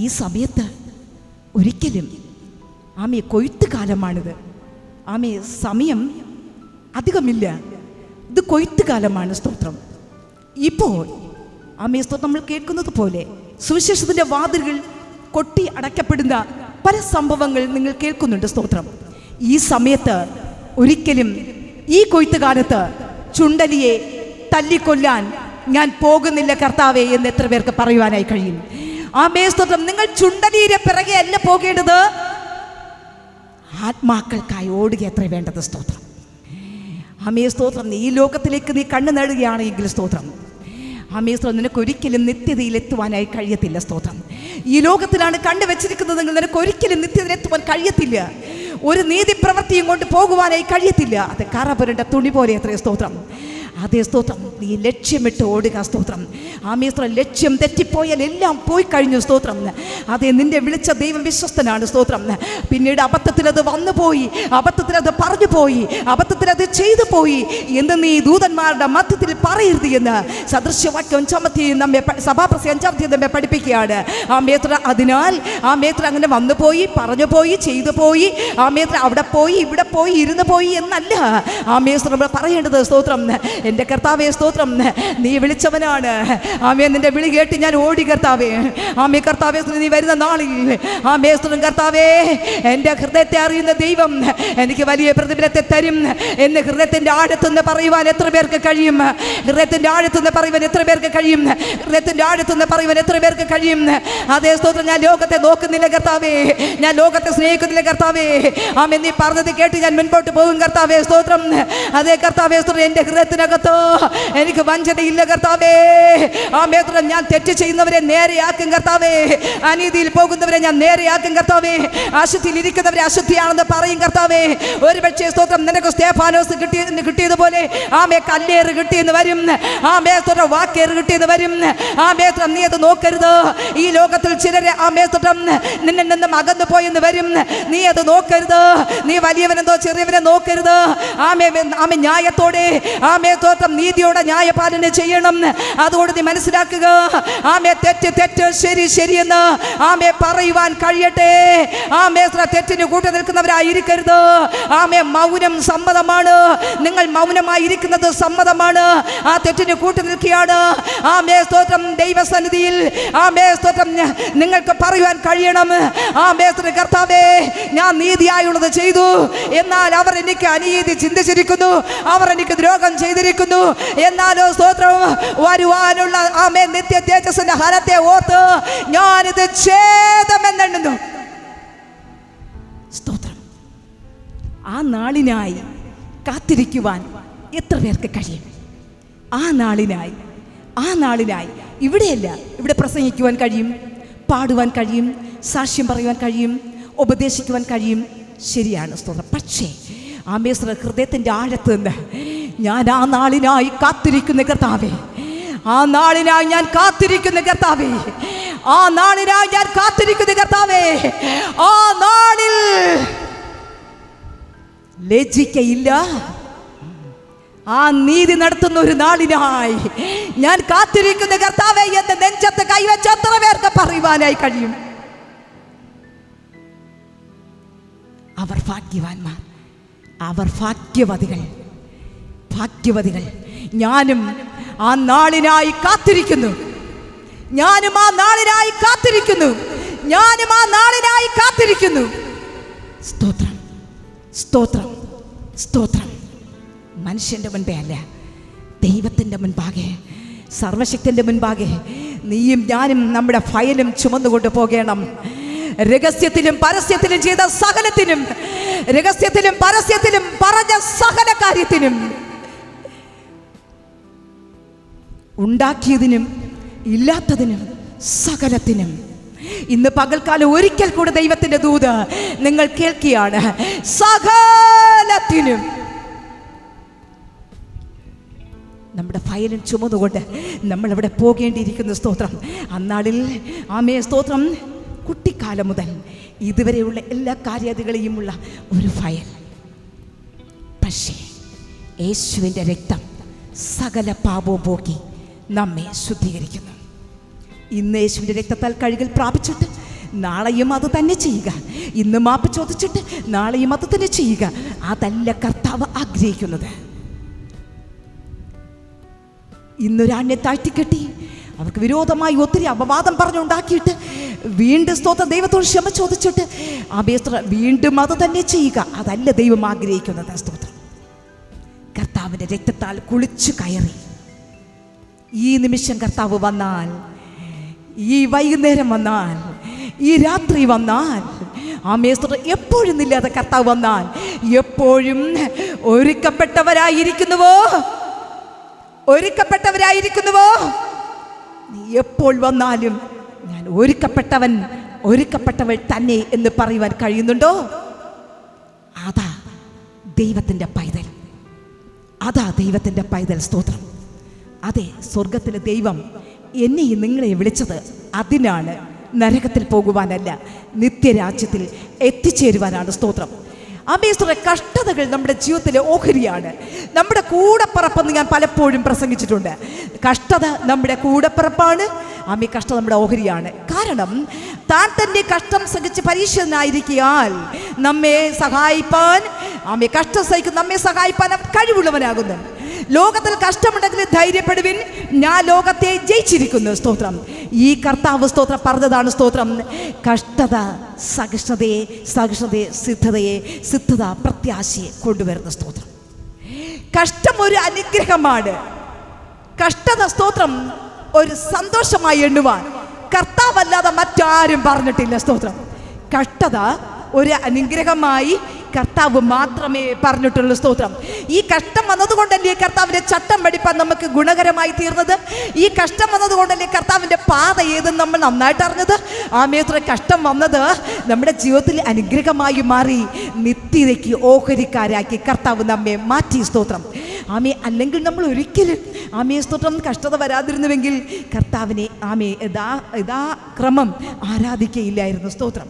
ഈ സമയത്ത് ഒരിക്കലും ആമേ കൊയ്ത്ത് കാലമാണിത്. ആമേ സമയം അധികമില്ല, ഇത് കൊയ്ത്ത് കാലമാണ്. സ്തോത്രം. ഇപ്പോൾ ആമേ സ്തോത്രം നമ്മൾ കേൾക്കുന്നത് പോലെ സുവിശേഷത്തിൻ്റെ വാതിലുകൾ കൊട്ടി അടയ്ക്കപ്പെടുന്ന പല സംഭവങ്ങൾ നിങ്ങൾ കേൾക്കുന്നുണ്ട്. സ്തോത്രം. ഈ സമയത്ത് ഒരിക്കലും ഈ കൊയ്ത്ത് കാലത്ത് ചുണ്ടലിയെ തല്ലിക്കൊല്ലാൻ ഞാൻ പോകുന്നില്ല കർത്താവേ എന്ന് എത്ര പേർക്ക് പറയുവാനായി കഴിയും? ആമേ സ്തോത്രം. നിങ്ങൾ ചുണ്ടലിയുടെ പിറകെ അല്ല പോകേണ്ടത്, ആത്മാക്കൾക്കായി ഓടുക എത്ര വേണ്ടത്. സ്തോത്രം. ആമേ സ്തോത്രം. ഈ ലോകത്തിലേക്ക് നീ കണ്ണു നേടുകയാണെങ്കിൽ സ്തോത്രം, ആമേ സ്തോത്രം, നിനക്കൊരിക്കലും നിത്യതയിലെത്തുവാനായി കഴിയത്തില്ല. സ്തോത്രം. ഈ ലോകത്തിലാണ് കണ്ടുവച്ചിരിക്കുന്നതെങ്കിൽ നിനക്കൊരിക്കലും നിത്യതയിലെത്തുവാൻ കഴിയത്തില്ല. ഒരു നീതി പ്രവൃത്തിയും കൊണ്ട് പോകുവാനായി കഴിയത്തില്ല. അത് കറ പുരണ്ട തുണി പോലെ എത്രയോ. സ്തോത്രം. അതേ സ്തോത്രം, നീ ലക്ഷ്യമിട്ട് ഓടുക. സ്തോത്രം. ആമേൻ. ലക്ഷ്യം തെറ്റിപ്പോയാൽ എല്ലാം പോയി കഴിഞ്ഞു. സ്തോത്രം. അതെ, നിന്റെ വിളിച്ച ദൈവം വിശ്വസ്തനാണ്. സ്തോത്രം. പിന്നീട് അബദ്ധത്തിലത് വന്നുപോയി, അബദ്ധത്തിലത് പറഞ്ഞു പോയി, അബദ്ധത്തിലത് ചെയ്തു പോയി എന്ന് നീ ദൂതന്മാരുടെ മധ്യത്തിൽ പറയരുത് എന്ന് സദൃശ്യവാക്യം 5 നമ്മെ സഭാപ്രസംഗം 5 നമ്മെ പഠിപ്പിക്കുകയാണ്. അതിനാൽ അങ്ങനെ വന്നുപോയി, പറഞ്ഞു പോയി, ചെയ്തു പോയി, അവിടെ പോയി, ഇവിടെ പോയി, ഇരുന്ന് പോയി എന്നല്ല നമ്മൾ പറയേണ്ടത്. സ്തോത്രം. എൻ്റെ കർത്താവേ സ്തോത്രം, നീ വിളിച്ചവനാണ്. നിന്റെ വിളി കേട്ട് ഞാൻ ഓടി കർത്താവേ. കർത്താവേ നീ വരുന്ന നാളിൽ കർത്താവേ, എൻ്റെ ഹൃദയത്തെ അറിയുന്ന ദൈവം എനിക്ക് വലിയ പ്രതിഫലത്തെ തരും എന്ന് ഹൃദയത്തിൻ്റെ ആഴത്തുനിന്ന് പറയുവാൻ എത്ര പേർക്ക് കഴിയും? ഹൃദയത്തിൻ്റെ ആഴത്തുനിന്ന് പറയുവാൻ എത്ര പേർക്ക് കഴിയും? ഹൃദയത്തിൻ്റെ ആഴത്തുനിന്ന് പറയുവാൻ എത്ര പേർക്ക് കഴിയും? അതേ സ്തോത്രം. ഞാൻ ലോകത്തെ നോക്കുന്നില്ല കർത്താവേ, ഞാൻ ലോകത്തെ സ്നേഹിക്കുന്നില്ല കർത്താവേ. നീ പറഞ്ഞത് കേട്ട് ഞാൻ മുൻപോട്ട് പോകും കർത്താവേ. സ്തോത്രം. അതേ കർത്താവേ സ്തോത്രം, എൻ്റെ ഹൃദയത്തിനകത്ത് എനിക്ക് വഞ്ചനയില്ല കർത്താവേ. ഞാൻ തെറ്റ് ചെയ്യുന്നവരെ നേരെയാക്കും കർത്താവേ. അനീതിയിൽ പോകുന്നവരെ ഞാൻ നേരെയാക്കും കർത്താവേ. അശുദ്ധിയിൽ ഇരിക്കുന്നവരെ അശുദ്ധിയാണെന്ന് പറയും കർത്താവേ. ഒരുപക്ഷേ സ്തോത്രം, നിനക്ക് സ്തേഫാനോസ് കിട്ടിയതുപോലെ കല്ലേറ് കിട്ടിയെന്ന് വരും, വാക്കേറ് കിട്ടിയെന്ന് വരും. നീ അത് നോക്കരുത്. ഈ ലോകത്തിൽ ചിലരെ നിന്നിൽ നിന്നും അകന്നു പോയെന്ന് വരും. നീ അത് നോക്കരുത്. നീ വലിയവനെന്തോ ചെറിയവനെ നോക്കരുത്. ന്യായത്തോടെ സ്തോത്രം, നീതിയോടെ ന്യായപാലനം ചെയ്യണം. അതുകൊണ്ട് നീ മനസ്സിലാക്കുക, തെറ്റ് തെറ്റ്, ശരി ശരിയെന്ന് പറയുവാൻ കഴിയട്ടെ. തെറ്റിന് കൂട്ടു നിൽക്കുന്നവരായിരിക്കരുത്. മൗനം സമ്മതമാണ്. നിങ്ങൾ മൗനമായിരിക്കുന്നത് സമ്മതമാണ്. ആ തെറ്റിന് കൂട്ടു നിൽക്കുകയാണ്. സ്തോത്രം. ദൈവസന്നിധിയിൽ സ്തോത്രം നിങ്ങൾക്ക് പറയുവാൻ കഴിയണം, കർത്താവേ ഞാൻ നീതിയായുള്ളത് ചെയ്തു, എന്നാൽ അവർ എനിക്ക് അനീതി ചിന്തിച്ചിരിക്കുന്നു, അവർ എനിക്ക് ദ്രോഹം ചെയ്തിരിക്കുന്നു. എന്നാലോ സ്തോത്രം, വരുവാനുള്ള നിത്യ തേജസ്സിന്റെ ഹരത്തെ ഓർത്ത് ഞാനിത് ഛേദമെന്നെണ്ണുന്നു. സ്തോത്രം. ആ നാളിനായി കാത്തിരിക്കുവാൻ എത്ര പേർക്ക് കഴിയും? ആ നാളിനായി ഇവിടെയല്ല, ഇവിടെ പ്രസംഗിക്കുവാൻ കഴിയും, പാടുവാൻ കഴിയും, സാക്ഷ്യം പറയുവാൻ കഴിയും, ഉപദേശിക്കുവാൻ കഴിയും. ശരിയാണ്. സ്തോത്രം. പക്ഷേ ഹൃദയത്തിൻ്റെ ആഴത്ത് നിന്ന് ഞാൻ ആ നാളിനായി കാത്തിരിക്കുന്ന കർത്താവേ, ആ നാളിനായി ഞാൻ കാത്തിരിക്കുന്ന കർത്താവേ, ആ നാളിനായി ഞാൻ കാത്തിരിക്കുന്ന കർത്താവേ, ആ നാളിൽ ലജ്ജിക്കയില്ല. ആ നീതി നടത്തുന്ന ഒരു നാളിനായി ഞാൻ കാത്തിരിക്കുന്ന കർത്താവേ എന്ന് നെഞ്ചത്ത് കൈവച്ച് എത്ര പേർക്ക് പറയുവാനായി കഴിയും? അവർ ഭാഗ്യവാന്മാർ, അവർ ഭാഗ്യവതികൾ. ഞാനും ആ നാളിനായി കാത്തിരിക്കുന്നു. സ്തോത്രം, സ്തോത്രം, സ്തോത്രം. മനുഷ്യൻ്റെ മുൻപേ അല്ല, ദൈവത്തിൻ്റെ മുൻപാകെ, സർവശക്തൻ്റെ മുൻപാകെ നീയും ഞാനും നമ്മുടെ ഫയലും ചുമന്നുകൊണ്ട് പോകണം. രഹസ്യത്തിലും പരസ്യത്തിലും ചെയ്ത സകലത്തിനും, രഹസ്യത്തിലും പരസ്യത്തിലും പറഞ്ഞ സകല കാര്യത്തിനും, ഉണ്ടാക്കിയതിനും ഇല്ലാത്തതിനും സകലത്തിനും ഇന്ന് പകൽക്കാലം ഒരിക്കൽ കൂടെ ദൈവത്തിൻ്റെ ദൂത് നിങ്ങൾ കേൾക്കുകയാണ്. സകലത്തിനും നമ്മുടെ ഫയലും ചുമന്നുകൊണ്ട് നമ്മളവിടെ പോകേണ്ടിയിരിക്കുന്നു. സ്തോത്രം. അന്നാളിൽ സ്തോത്രം, കുട്ടിക്കാലം മുതൽ ഇതുവരെയുള്ള എല്ലാ കാര്യാദികളെയുമുള്ള ഒരു ഫയൽ. പക്ഷേ യേശുവിൻ്റെ രക്തം സകല പാപവും പോക്കി നമ്മെ ശുദ്ധീകരിക്കുന്നു. ഇന്ന് യേശുവിൻ്റെ രക്തത്താൽ കഴുകൽ പ്രാപിച്ചിട്ട് നാളെയും അത് തന്നെ ചെയ്യുക. ഇന്ന് മാപ്പ് ചോദിച്ചിട്ട് നാളെയും അത് തന്നെ ചെയ്യുക. അതല്ല കർത്താവ് ആഗ്രഹിക്കുന്നത്. ഇന്നൊരാണ്യെ താഴ്ത്തിക്കെട്ടി അവർക്ക് വിരോധമായി ഒത്തിരി അപവാദം പറഞ്ഞുണ്ടാക്കിയിട്ട് വീണ്ടും സ്തോത്രം ദൈവത്തോട് ക്ഷമ ചോദിച്ചിട്ട് വീണ്ടും അത് തന്നെ ചെയ്യുക. അതല്ല ദൈവം ആഗ്രഹിക്കുന്നത്. സ്തോത്രം. കർത്താവിൻ്റെ രക്തത്താൽ കുളിച്ചു കയറി ഈ നിമിഷം കർത്താവ് വന്നാൽ, ഈ വൈകുന്നേരം വന്നാൽ, ഈ രാത്രി വന്നാൽ, എപ്പോഴും ഇല്ലാതെ കർത്താവ് വന്നാൽ, എപ്പോഴും ഒരുക്കപ്പെട്ടവരായിരിക്കുന്നുവോ നീ എപ്പോൾ വന്നാലും ഞാൻ ഒരുക്കപ്പെട്ടവൾ തന്നെ എന്ന് പറയുവാൻ കഴിയുന്നുണ്ടോ? അതാ ദൈവത്തിൻ്റെ പൈതൽ, അതാ ദൈവത്തിൻ്റെ പൈതൽ. സ്തോത്രം. അതെ, സ്വർഗത്തിലെ ദൈവം എന്നെയും നിങ്ങളെ വിളിച്ചത് അതിനാണ്, നരകത്തിൽ പോകുവാനല്ല, നിത്യരാജ്യത്തിൽ എത്തിച്ചേരുവാനാണ്. സ്തോത്രം. ആമേൻ. കഷ്ടതകൾ നമ്മുടെ ജീവിതത്തിലെ ഓഹരിയാണ്. നമ്മുടെ കൂടപ്പിറപ്പെന്ന് ഞാൻ പലപ്പോഴും പ്രസംഗിച്ചിട്ടുണ്ട്. കഷ്ടത നമ്മുടെ കൂടപ്പിറപ്പാണ്. ആമേ, കഷ്ടത നമ്മുടെ ഓഹരിയാണ്. കാരണം താൻ തന്നെ കഷ്ടം സഹിച്ച് പരീക്ഷനായിരിക്കാൻ നമ്മെ സഹായിപ്പാൻ, ആമേ, കഷ്ടം സഹിക്കും നമ്മെ സഹായിപ്പാൻ കഴിവുള്ളവനാകുന്നു. ലോകത്തിൽ കഷ്ടമുണ്ടെങ്കിൽ ധൈര്യപ്പെടുവിൻ, ഞാൻ ലോകത്തെ ജയിച്ചിരിക്കുന്നു. സ്തോത്രം. ഈ കർത്താവ് സ്തോത്രം പറഞ്ഞതാണ്. സ്തോത്രം. കഷ്ടത സഹിഷ്ണുതയെ, സഹിഷ്ണുതയെ സിദ്ധതയെ, സിദ്ധത പ്രത്യാശയെ കൊണ്ടുവരുന്ന. സ്തോത്രം. കഷ്ടം ഒരു അനുഗ്രഹമാണ്. കഷ്ടത സ്തോത്രം ഒരു സന്തോഷമായി എണ്ണുവാൻ കർത്താവല്ലാതെ മറ്റാരും പറഞ്ഞിട്ടില്ല. സ്തോത്രം. കഷ്ടത ഒരു അനുഗ്രഹമായി കർത്താവ് മാത്രമേ പറഞ്ഞിട്ടുള്ളൂ. സ്തോത്രം. ഈ കഷ്ടം വന്നതുകൊണ്ടല്ലേ കർത്താവിൻ്റെ ചട്ടം പഠിപ്പാൻ നമുക്ക് ഗുണകരമായി തീർന്നത്. ഈ കഷ്ടം വന്നതുകൊണ്ടല്ലേ കർത്താവിൻ്റെ പാത ഏതെന്ന് നമ്മൾ നന്നായിട്ട് അറിഞ്ഞത്. ആമേത്ര കഷ്ടം വന്നത് നമ്മുടെ ജീവിതത്തിൽ അനുഗ്രഹമായി മാറി നിത്യതയ്ക്ക് ഓഹരിക്കാരാക്കി കർത്താവ് നമ്മെ മാറ്റി. സ്തോത്രം. ആമേ, അല്ലെങ്കിൽ നമ്മൾ ഒരിക്കലും ആമേ സ്തോത്രം കഷ്ടത വരാതിരുന്നുവെങ്കിൽ കർത്താവിനെ ആമേ യഥാക്രമം ആരാധിക്കയില്ലായിരുന്നു. സ്തോത്രം.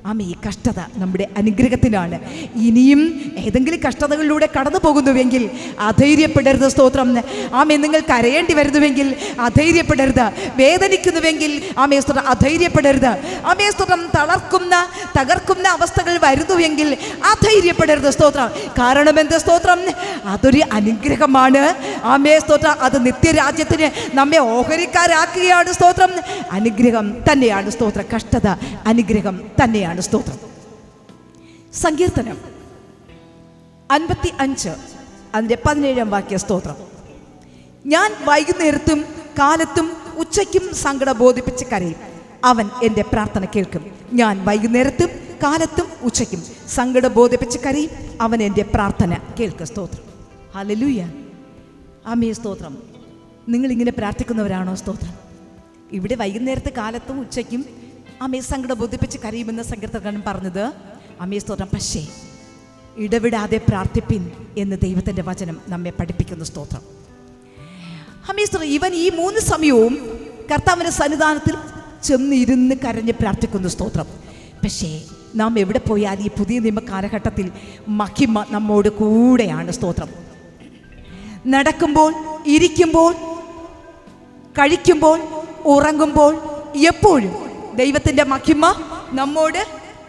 ആമേ, ഈ കഷ്ടത നമ്മുടെ അനുഗ്രഹത്തിനാണ്. ഇനിയും ഏതെങ്കിലും കഷ്ടതകളിലൂടെ കടന്നു പോകുന്നുവെങ്കിൽ അധൈര്യപ്പെടരുത്. സ്തോത്രം. ആമേ, നിങ്ങൾ കരയേണ്ടി വരുന്നുവെങ്കിൽ അധൈര്യപ്പെടരുത്. വേദനിക്കുന്നുവെങ്കിൽ ആമേ സ്തോത്രം അധൈര്യപ്പെടരുത്. ആമേ സ്തോത്രം തകർക്കുന്ന അവസ്ഥകൾ വരുന്നുവെങ്കിൽ അധൈര്യപ്പെടരുത്. സ്തോത്രം. കാരണം എന്ത്? സ്തോത്രം അതൊരു അനുഗ്രഹമാണ്. ആമേ സ്തോത്രം അത് നിത്യരാജ്യത്തിന് നമ്മെ ഓഹരിക്കാരാക്കുകയാണ്. സ്തോത്രം. അനുഗ്രഹം തന്നെയാണ്. സ്തോത്രം. കഷ്ടത അനുഗ്രഹം തന്നെയാണ്. സ്തോത്രം. സങ്കീർത്തനം 55 അതിൻ്റെ 17 വാക്യ. സ്തോത്രം. ഞാൻ വൈകുന്നേരത്തും കാലത്തും ഉച്ചയ്ക്കും സങ്കടം ബോധിപ്പിച്ച് കരയും, അവൻ എൻ്റെ പ്രാർത്ഥന കേൾക്കും. ഞാൻ വൈകുന്നേരത്തും കാലത്തും ഉച്ചയ്ക്കും സങ്കടം ബോധിപ്പിച്ച് കരയും, അവൻ എൻ്റെ പ്രാർത്ഥന കേൾക്കും. സ്തോത്രം. ഹല്ലേലൂയ. ആമേൻ. സ്തോത്രം. നിങ്ങളിങ്ങനെ പ്രാർത്ഥിക്കുന്നവരാണോ? സ്തോത്രം. ഇവിടെ വൈകുന്നേരത്തെ കാലത്തും ഉച്ചയ്ക്കും ആമേ സങ്കടം ബോധിപ്പിച്ച് കരയുമെന്ന സങ്കീർത്തനക്കാരൻ പറഞ്ഞത്. ആമേ സ്തോത്രം. പക്ഷേ ഇടവിടാതെ പ്രാർത്ഥിപ്പിൻ എന്ന് ദൈവത്തിൻ്റെ വചനം നമ്മെ പഠിപ്പിക്കുന്നു. സ്തോത്രം. ആമേ സ്തോത്രം. ഇവൻ ഈ 3 സമയവും കർത്താവിൻ്റെ സന്നിധാനത്തിൽ ചെന്നിരുന്ന് കരഞ്ഞ് പ്രാർത്ഥിക്കുന്നു. സ്തോത്രം. പക്ഷേ നാം എവിടെ പോയാൽ ഈ പുതിയ നിയമ കാലഘട്ടത്തിൽ മഹിമ നമ്മോട് കൂടെയാണ്. സ്തോത്രം. നടക്കുമ്പോൾ, ഇരിക്കുമ്പോൾ, കഴിക്കുമ്പോൾ, ഉറങ്ങുമ്പോൾ, എപ്പോഴും ദൈവത്തിൻ്റെ മഹിമ നമ്മോട്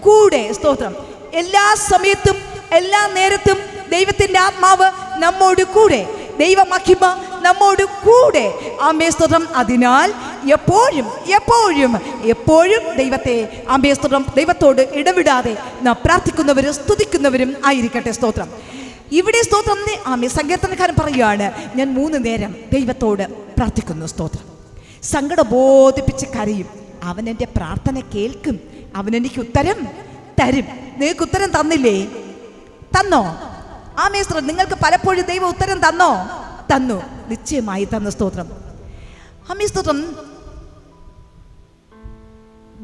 കൂടെ. സ്തോത്രം. എല്ലാ സമയത്തും എല്ലാ നേരത്തും ദൈവത്തിൻ്റെ ആത്മാവ് നമ്മോട് കൂടെ, ദൈവ മഹിമ നമ്മോട് കൂടെ. ആമേ സ്തോത്രം. അതിനാൽ എപ്പോഴും എപ്പോഴും എപ്പോഴും ദൈവത്തെ ആമേ സ്തോത്രം ദൈവത്തോട് ഇടവിടാതെ നാം പ്രാർത്ഥിക്കുന്നവരും സ്തുതിക്കുന്നവരും ആയിരിക്കട്ടെ. സ്തോത്രം. ഇവിടെ സ്തോത്രം ആമേ സങ്കീർത്തനക്കാരൻ പറയുകയാണ്, ഞാൻ 3 നേരം ദൈവത്തോട് പ്രാർത്ഥിക്കുന്നു. സ്തോത്രം. സങ്കടം ബോധിപ്പിച്ച് കരയും, അവൻ എൻ്റെ പ്രാർത്ഥന കേൾക്കും, അവൻ എനിക്ക് ഉത്തരം തരും. നിങ്ങൾക്ക് ഉത്തരം തന്നില്ലേ? തന്നോ? ആമേ സ്തോത്രം. നിങ്ങൾക്ക് പലപ്പോഴും ദൈവം ഉത്തരം തന്നു. നിശ്ചയമായി തന്നു. സ്തോത്രം. ആമേ സ്തോത്രം.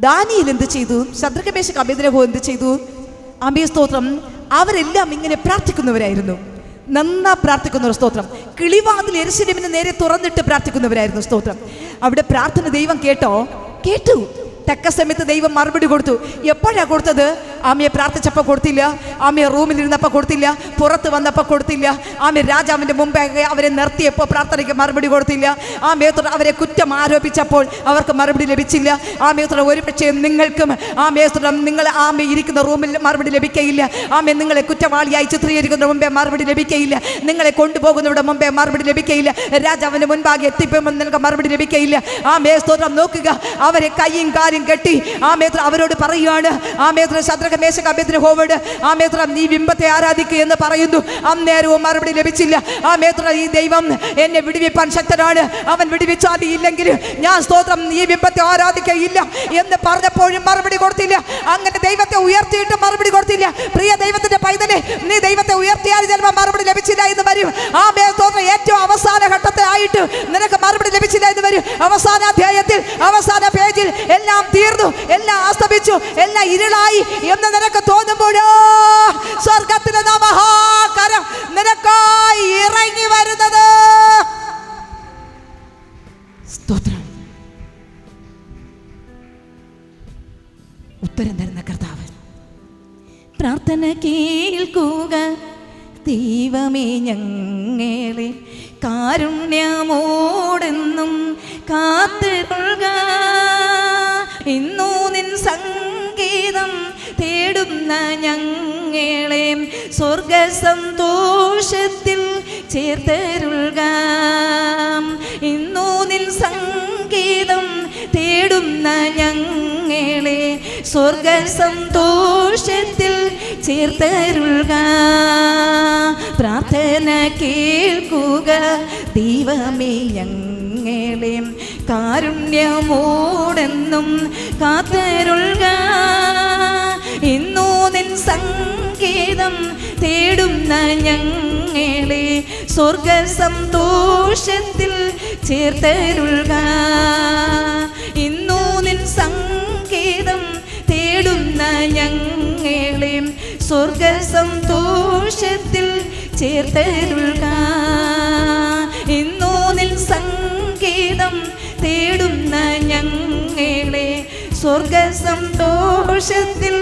ദാനിയേൽ എന്ത് ചെയ്തു? ശദ്രക് മേശക് അബേദ്നെഗോ എന്ത് ചെയ്തു? ആമേ സ്തോത്രം. അവരെല്ലാം ഇങ്ങനെ പ്രാർത്ഥിക്കുന്നവരായിരുന്നു. നന്നാ പ്രാർത്ഥിക്കുന്നവർ. സ്തോത്രം. കിളിവാതിൽ യെരൂശലേമിന് നേരെ തുറന്നിട്ട് പ്രാർത്ഥിക്കുന്നവരായിരുന്നു. സ്തോത്രം. അവിടെ പ്രാർത്ഥന ദൈവം കേട്ടു. തക്ക സമയത്ത് ദൈവം മറുപടി കൊടുത്തു. എപ്പോഴാണ് കൊടുത്തത്? ആമയെ പ്രാർത്ഥിച്ചപ്പോൾ കൊടുത്തില്ല, ആമയെ റൂമിലിരുന്നപ്പോൾ കൊടുത്തില്ല, പുറത്ത് വന്നപ്പോൾ കൊടുത്തില്ല, ആമയെ രാജാവിൻ്റെ മുമ്പേ അവരെ നിർത്തിയപ്പോൾ പ്രാർത്ഥനയ്ക്ക് മറുപടി കൊടുത്തില്ല, ആമയത്തോട് അവരെ കുറ്റം ആരോപിച്ചപ്പോൾ അവർക്ക് മറുപടി ലഭിച്ചില്ല. ആമയത്തോട് ഒരു പക്ഷേ നിങ്ങൾക്കും ആമയത്തോട് നിങ്ങൾ ആമയെ ഇരിക്കുന്ന റൂമിൽ മറുപടി ലഭിക്കയില്ല. ആമയെ നിങ്ങളെ കുറ്റവാളിയായി ചിത്രീകരിക്കുന്ന മുമ്പേ മറുപടി ലഭിക്കയില്ല. നിങ്ങളെ കൊണ്ടുപോകുന്നവിടെ മുമ്പേ മറുപടി ലഭിക്കയില്ല. രാജാവിൻ്റെ മുൻപാകെ എത്തിപ്പോകുമ്പോൾ നിങ്ങൾക്ക് മറുപടി ലഭിക്കയില്ല. ആമയെ സ്തോത്രം. നോക്കുക, അവരെ കൈയും കാലും കെട്ടി ആമേത്ര അവരോട് പറയുകയാണ്. ആമേത്ര ശദ്രക് മേശക് അബേദ്നെഗോവോട് ആമേത്ര നീ ബിംബത്തെ ആരാധിക്കുക എന്ന് പറയുന്നു. അന്നേരവും മറുപടി ലഭിച്ചില്ല. ആമേത്ര ഈ ദൈവം എന്നെ വിടുവിപ്പാൻ ശക്തനാണ്, അവൻ വിടുവിച്ചാൽ ഇല്ലെങ്കിൽ ഞാൻ സ്തോത്രം ഈ ബിംബത്തെ ആരാധിക്കയില്ല എന്ന് പറഞ്ഞപ്പോഴും മറുപടി കൊടുത്തില്ല. അങ്ങനെ ദൈവത്തെ ഉയർത്തിയിട്ട് മറുപടി കൊടുത്തില്ല. പ്രിയ ദൈവത്തിന്റെ പൈതലെ, നീ ദൈവത്തെ ഉയർത്തിയാൽ ചിലപ്പോൾ മറുപടി ലഭിച്ചില്ല എന്ന് വരും. ആമേ സ്തോത്രം. ഏറ്റവും അവസാന ഘട്ടത്തെ ആയിട്ട് നിനക്ക് മറുപടി ലഭിച്ചില്ല എന്ന് വരും. അവസാന അധ്യായത്തിൽ അവസാന പേജിൽ എല്ലാം തീർന്നു, എല്ലാം അസ്തമിച്ചു, എല്ലാം ഇരുളായി എന്ന് നിനക്ക് തോന്നുമ്പോഴോ സ്വർഗത്തിലെ മഹാകരം നിനക്കായി ഇറങ്ങി വരുന്നത്. സ്തോത്രം. ഉത്തരം തരുന്ന കർത്താവ്. പ്രാർത്ഥന കേൾക്കുക ദൈവമേ, ഞങ്ങളെ കാരുണ്യമോടെന്നും കാത്തുകൊള്ളുക. ഇന്നു നിൻ സംഗീതം തേടുന്ന ഞങ്ങളെ സ്വർഗ സന്തോഷത്തിൽ ചേർത്തരുൾക. ഇന്നു നിൻ സംഗീതം തേടുന്ന ഞങ്ങളെ സ്വർഗ സന്തോഷത്തിൽ ചേർത്തരുൾക. പ്രാർത്ഥന കേൾക്കുക ദൈവമേ, ഞങ്ങളെ കാരുണ്യമോടെന്നും കാത്തരുൾക. ഇന്നു നിൻ സംഗീതം തേടുന്ന ഞങ്ങളെ സ്വർഗ സന്തോഷത്തിൽ ചേർത്തരുൾക. ഇന്നു നിൻ സംഗീതം തേടുന്ന ഞങ്ങളെ സ്വർഗ സന്തോഷത്തിൽ ചേർത്തരുൾക. ഇന്നു നിൻ സംഗീതം തേടുന്ന ഞങ്ങളെ സ്വർഗ സന്തോഷത്തിൽ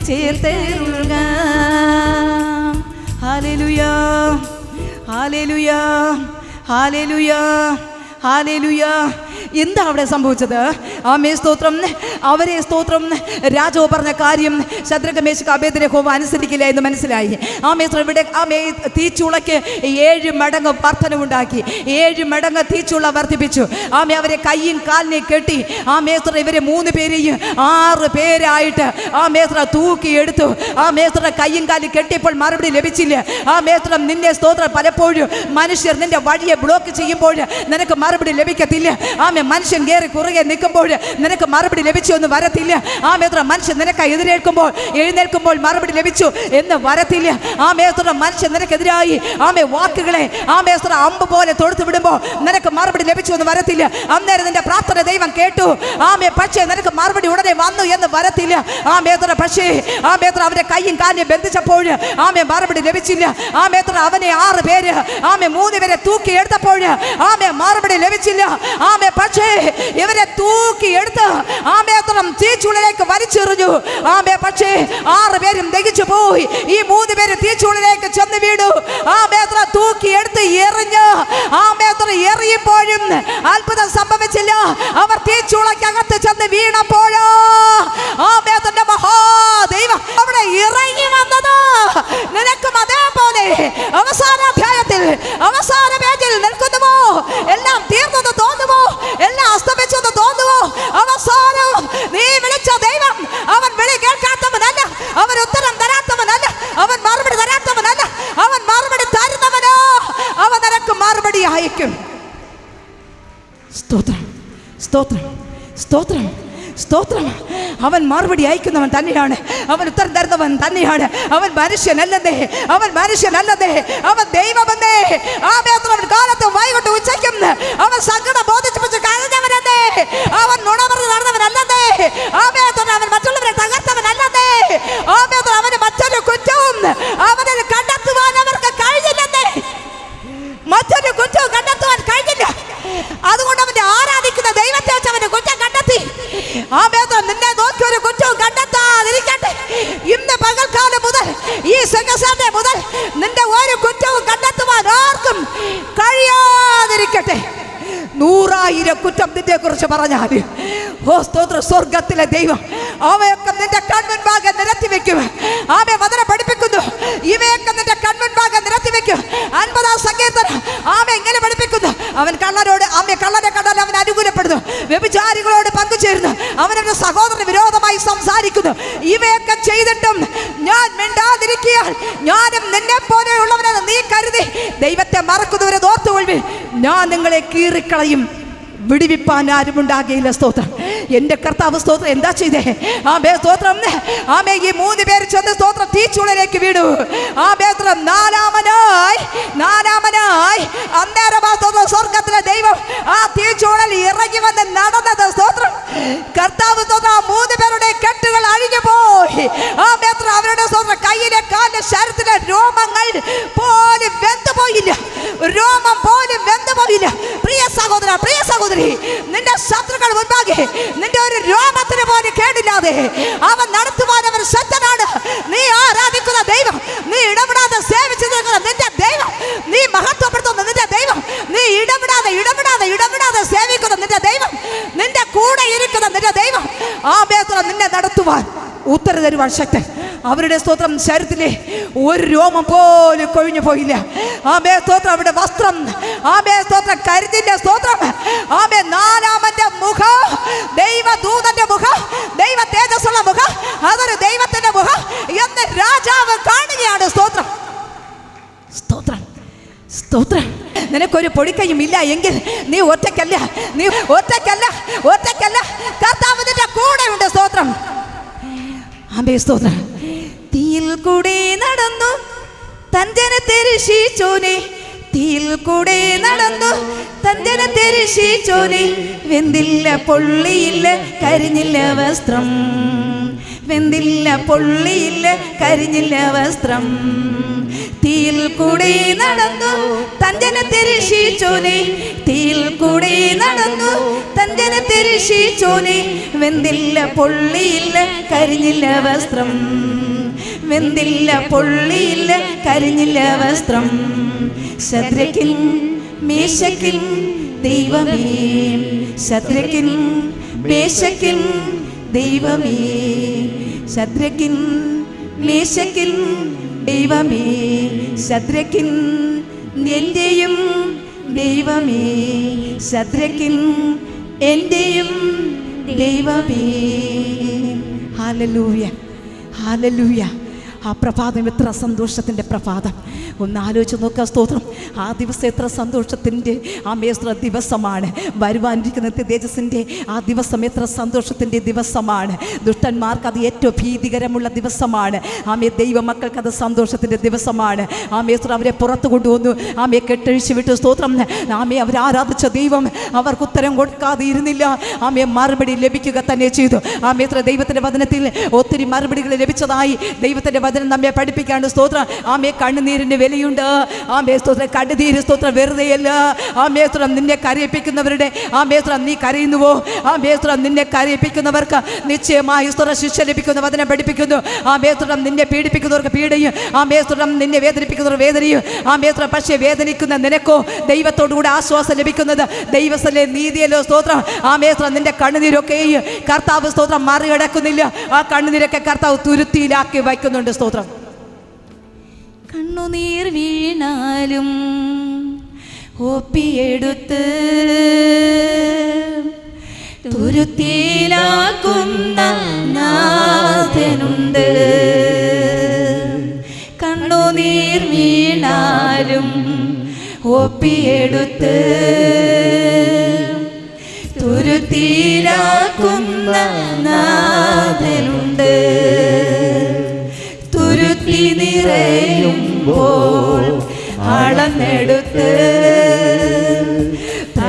ചേർത്തരുൾക. Hallelujah, hallelujah, hallelujah, hallelujah. എന്താ അവിടെ സംഭവിച്ചത്? ആമേ സ്തോത്രം. അവരെ സ്തോത്രം രാജാവ് പറഞ്ഞ കാര്യം ശദ്രക മേശക്ക് അബേദ്നെഗോവ് അനുസരിക്കില്ല എന്ന് മനസ്സിലായി. ആമേ ഇവിടെ ആമേ തീച്ചുളയ്ക്ക് 7 മടങ്ങ് വർധനവുണ്ടാക്കി, 7 മടങ്ങ് തീച്ചുള വർദ്ധിപ്പിച്ചു. ആമേ അവരെ കയ്യും കാലിനെയും കെട്ടി ആമേസ്ത്ര ഇവരെ 3 പേരെയും 6 പേരായിട്ട് ആമേസ്ത്ര തൂക്കിയെടുത്തു. ആമേസ്ത്ര കയ്യും കാലും കെട്ടിയപ്പോൾ മറുപടി ലഭിച്ചില്ല. ആമേസ്ത്രം നിന്നെ സ്തോത്രം പലപ്പോഴും മനുഷ്യർ നിന്റെ വഴിയെ ബ്ലോക്ക് ചെയ്യുമ്പോൾ നിനക്ക് മറുപടി ലഭിക്കത്തില്ല. ആമേ മനുഷ്യൻ കയറി കുറുകെ നിൽക്കുമ്പോൾ നിനക്ക് മറുപടി ലഭിച്ചു എന്ന് വരത്തില്ല. ആമേത്ര മനുഷ്യൻ നിനക്ക് എഴുന്നേൽക്കുമ്പോൾ മറുപടി ലഭിച്ചു എന്ന് വരത്തില്ല. ആമേത്ര മനുഷ്യൻ നിനക്കെതിരായി ആമേ വാക്കുകളെ ആമേത്ര അമ്പ് പോലെ തൊടുത്തു വിടുമ്പോൾ നിനക്ക് മറുപടി ലഭിച്ചു എന്ന് വരത്തില്ല. അന്നേരം നിന്റെ പ്രാർത്ഥന ദൈവം കേട്ടു. ആമേ പക്ഷേ നിനക്ക് മറുപടി ഉടനെ വന്നു എന്ന് വരത്തില്ല. ആമേത്ര പക്ഷേ ആമേത്ര അവന്റെ കയ്യും കാലിനെ ബന്ധിച്ചപ്പോൾ ആമേ മറുപടി ലഭിച്ചില്ല. ആമേത്ര അവനെ 6 പേര് ആമേ 3 പേരെ തൂക്കി എടുത്തപ്പോൾ ആമേ മറുപടി ലഭിച്ചില്ല. ആമേ പക്ഷേ ഇവരെ തൂക്കി എടുത്ത് ആമേത്രം തീച്ചുള്ളിലേക്ക് വലിച്ചെറിഞ്ഞു. ആമേ പക്ഷേ 6 പേരും ദഹിച്ചു പോയി. ഈ 3 പേര് തീച്ചുള്ളിലേക്ക് ചെന്ന് വീണു. ആമേത്ര തൂക്കി എടുത്ത് എറിഞ്ഞ് ആമേത്ര എറിയുമ്പോഴും അത്ഭുതം സംഭവിച്ചില്ല. അവർ തീച്ചുളയ്ക്കകത്ത് ചെന്ന് വീണപ്പോഴോ ആമേത്രന്റെ മഹാദൈവം അവിടെ ഇറങ്ങി വന്നത് നിനക്കും അതേപോലെ അവസാന അധ്യായത്തിൽ അവസാന പേജിൽ നിൽക്കുന്നുവോ? എല്ലാം തീർന്നെന്ന് തോന്നുമോ? എല്ലാം അസ്തമിച്ചെന്ന് തോന്നുമോ? അവസാനം നീ വിളിച്ച ദൈവം അവൻ വിളി കേൾക്കാത്തവനല്ല, അവൻ ഉത്തരം തരാത്തവനല്ല, അവൻ മറുപടി തരാത്തവനല്ല, അവൻ മറുപടി തരുന്നവനോ അവൻ നിനക്ക് മറുപടി അയക്കും. സ്തോത്രം, സ്തോത്രം, സ്തോത്രം, സ്തോത്രം. അവൻ മറുപടി അയക്കുന്നവൻ തന്നെയാണ്, അവൻ ഉത്തരം തരുന്നവൻ തന്നെയാണ്. അവൻ മനുഷ്യനല്ലതേ, അവൻ മനുഷ്യനല്ലതേ, അവൻ ദൈവമെന്നേ. അവൻ കാലത്ത് വൈകിട്ട് ഉച്ചയ്ക്കും അവൻ സങ്കടം ബോധിപ്പിച്ച് കഴിഞ്ഞവനല്ലേ. അവൻ നുണ പറഞ്ഞ് നടന്നവനല്ലതേ. അവൻ മറ്റുള്ളവരെ തകർത്തവനല്ലതേ. അവന് മറ്റൊരു കുറ്റവും അവനിൽ കണ്ടെത്തുവാൻ അവർക്ക് കഴിഞ്ഞില്ലെന്നേ. മറ്റൊരു കുറ്റവും കണ്ടെത്തുവാൻ കഴിഞ്ഞില്ല. അതുകൊണ്ട് അവന്റെ ആരാധിക്കുന്ന ദൈവത്തെ വെച്ച് അവന്റെ കുറ്റം കണ്ടെത്തി. നിന്നെ നോക്കി ഒരു കുറ്റവും കണ്ടെത്താതിരിക്കട്ടെ. ഇന്ന് പകൽക്കാലം മുതൽ ഈ സെക്കൻഡ് മുതൽ നിന്റെ ഒരു കുറ്റവും കണ്ടെത്തുവാൻ ആർക്കും കഴിയാതിരിക്കട്ടെ. 100,000 കുറ്റം നിന്നെ കുറിച്ച് പറഞ്ഞാൽ ഓ സ്തോത്ര സ്വർഗത്തിലെ ദൈവം അവയൊക്കെ നിന്റെ കൺമുൻപാകെ നിരത്തി വെക്കും. ആമേ വചനം പഠിപ്പിക്കുന്നു, ഇവയൊക്കെ നിന്റെ കൺമുൻപാകെ നിരത്തി വെക്കും. 50-ാം സങ്കീർത്തനം ആമേ ഇങ്ങനെ പഠിപ്പിക്കുന്നു. അവൻ കള്ളനോട് ആമേ കള്ളനെ കണ്ടാൽ അവൻ അനുകൂലപ്പെടുന്നു, വ്യഭിചാരികളോട് പങ്കുചേരുന്നു, അവനവന്റെ സഹോദരന് വിരോധമായി സംസാരിക്കുന്നു. ഇവയൊക്കെ ചെയ്തിട്ടും ഞാൻ മിണ്ടാതിരിക്കാൻ ഞാനും നിന്നെ പോലെയുള്ളവനെന്ന് നീ കരുതി ദൈവത്തെ മറക്കുന്നവരെ ഓർത്തുകൊള്ളുവിൻ, ഞാൻ നിങ്ങളെ കീറിക്കളയും, വിടിവിപ്പാൻ ആരും ഉണ്ടാകില്ല. സ്തോത്രം. എൻ്റെ കർത്താവ് സ്തോത്രം എന്താ ചെയ്തേ? ആമേ സ്തോത്രം. ആമേ ഈ 3 പേര് ചെന്ന് സ്തോത്രം തീച്ചുളയിലേക്ക് വീണു. ആമേ സ്തോത്രം. നാലാമനായി അന്നേരം സ്വർഗത്തിലെ ദൈവം ആ തീച്ചുളയിൽ ഇറങ്ങി വന്ന് നടന്നത് സ്തോത്രം. കർത്താവ് സ്തോത്രം 3 പേരുടെ കെട്ടുകൾ അഴിഞ്ഞു പോയി. ആമേ സ്തോത്രം. അവരുടെ സ്തോത്രം കയ്യിലെ കാലിലെ വാഴ്ത്തുവാൻ ഉത്തര തരുവാൻ ശക്തൻ. അവരുടെ സ്തോത്രം ശരീരത്തിലെ ഒരു രോമം പോലും കൊഴിഞ്ഞു പോയില്ല. ആമേ സ്തോത്രം. അവരുടെ വസ്ത്രം ആമേ സ്തോത്രം കരുതില്ല. സ്തോത്രം ആമേ. നാലാമന്റെ മുഖം ദൈവദൂതന്റെ മുഖം, ദൈവ തേജസ്സുള്ള മുഖം, അതൊരു ദൈവത്തിന്റെ മുഖം എന്ന് രാജാവ് കാണുകയാണ്. സ്തോത്രം സ്തോത്രം സ്തോത്രം. നിനക്കൊരു പൊടിക്കയും ഇല്ല എങ്കിൽ നീ ഒറ്റയ്ക്കല്ല, നീ ഒറ്റയ്ക്കല്ല, ഒറ്റയ്ക്കല്ല. കർത്താവ് നിന്റെ കൂടെയുണ്ട്. സ്തോത്രം ആമേ സ്തോത്രം. തീയിൽ കൂടെ നടന്നു തൻ ജനത്തെ രക്ഷിച്ചോനെ, തീയിൽ കൂടെ നടന്നു തൻ ജനത്തെ രക്ഷിച്ചോനെ. വെന്തില്ല പൊള്ളിയില്ല കരിഞ്ഞില്ല വസ്ത്രം, വെന്തില്ല പൊള്ളിയില്ല കരിഞ്ഞില്ല വസ്ത്രം. തീയിൽ കൂടെ നടന്നു തൻ ജനത്തെ രക്ഷിച്ചോനെ, തീയിൽ കൂടെ നടന്നു തൻ ജനത്തെ രക്ഷിച്ചോനെ. വെന്തില്ല പൊള്ളിയില്ല കരിഞ്ഞില്ല വസ്ത്രം, വെന്തില്ല പൊള്ളിയില്ല കരിഞ്ഞില്ല വസ്ത്രം. ശദ്രക്കിൻ മേശക്കിൻ ദൈവമേ, ശദ്രക്കിൻ മേശക്കിൻ ദൈവമേ, ശദ്രക്കിൻ മേശക്കിൻ ദൈവമേ, ശദ്രക്കിൻ എൻ്റെയും ദൈവമേ, ശദ്രക്കിൻ എൻ്റെയും ദൈവമേ. Hallelujah, hallelujah. ആ പ്രഭാതം എത്ര സന്തോഷത്തിൻ്റെ പ്രഭാതം. ഒന്ന് ആലോചിച്ച് നോക്കുക. സ്തോത്രം. ആ ദിവസം എത്ര സന്തോഷത്തിൻ്റെ ആമേസ്ത്ര ദിവസമാണ്. വരുവാനിരിക്കുന്ന തേജസ്സിൻ്റെ ആ ദിവസം എത്ര സന്തോഷത്തിൻ്റെ ദിവസമാണ്. ദുഷ്ടന്മാർക്ക് അത് ഏറ്റവും ഭീതികരമുള്ള ദിവസമാണ്. ആമേ ദൈവമക്കൾക്ക് അത് സന്തോഷത്തിൻ്റെ ദിവസമാണ്. ആമേസ്ത്ര അവരെ പുറത്തു കൊണ്ടുവന്നു, ആമയെ കെട്ടഴിച്ചു വിട്ടു. സ്തോത്രം. ആമയെ അവർ ആരാധിച്ച ദൈവം അവർക്ക് ഉത്തരം കൊടുക്കാതെ ഇരുന്നില്ല. ആമയെ മറുപടി ലഭിക്കുക തന്നെ ചെയ്തു. ആമേസ്ത്ര ദൈവത്തിൻ്റെ വചനത്തിൽ ഒത്തിരി മറുപടികൾ ലഭിച്ചതായി ദൈവത്തിൻ്റെ വചനം നമ്മെ പഠിപ്പിക്കാണ്ട്. സ്തോത്രം. ആമയെ കണ്ണുനീരിന് വിലയുണ്ട്. ആമേ സ്തോത്രം. കണ്ണുനീര് സ്തോത്രം വെറുതെയല്ല. ആമേ സ്തോത്രം. നിന്നെ കരയിപ്പിക്കുന്നവരുടെ ആമേ സ്തോത്രം നീ കരയുന്നുവോ? ആമേ സ്തോത്രം. നിന്നെ കരയിപ്പിക്കുന്നവർക്ക് നിശ്ചയമായി സ്തോത്രം ശിക്ഷ ലഭിക്കുന്നു. വചനം പഠിപ്പിക്കുന്നു. ആമേ സ്തോത്രം. നിന്നെ പീഡിപ്പിക്കുന്നവർക്ക് പീഡയും, ആമേ സ്തോത്രം. നിന്നെ വേദനിപ്പിക്കുന്നവർ വേദനയും. ആമേ സ്തോത്രം. പക്ഷേ വേദനിക്കുന്ന നിനക്കോ ദൈവത്തോടുകൂടെ ആശ്വാസം ലഭിക്കുന്നത് ദൈവസ്ഥലെ നീതിയല്ലോ. സ്തോത്രം. ആമേ സ്തോത്രം. നിന്റെ കണ്ണുനീരൊക്കെ കർത്താവ് സ്തോത്രം മറികടക്കുന്നില്ല. ആ കണ്ണുനീരൊക്കെ കർത്താവ് തുരുത്തിയിലാക്കി വയ്ക്കുന്നുണ്ട്. സ്തോത്രം. കണ്ണുനീർ വീണാലും ഒപ്പിയെടുത്ത് തുരുത്തിയിലാക്കുന്ന നാഥനുണ്ട്. കണ്ണുനീർ വീണാലും ഒപ്പിയെടുത്ത് തുരുത്തിയിലാക്കുന്ന നാഥനുണ്ട്. തുരുത്തി നിറയുമ്പോൾ അളന്നെടുത്ത്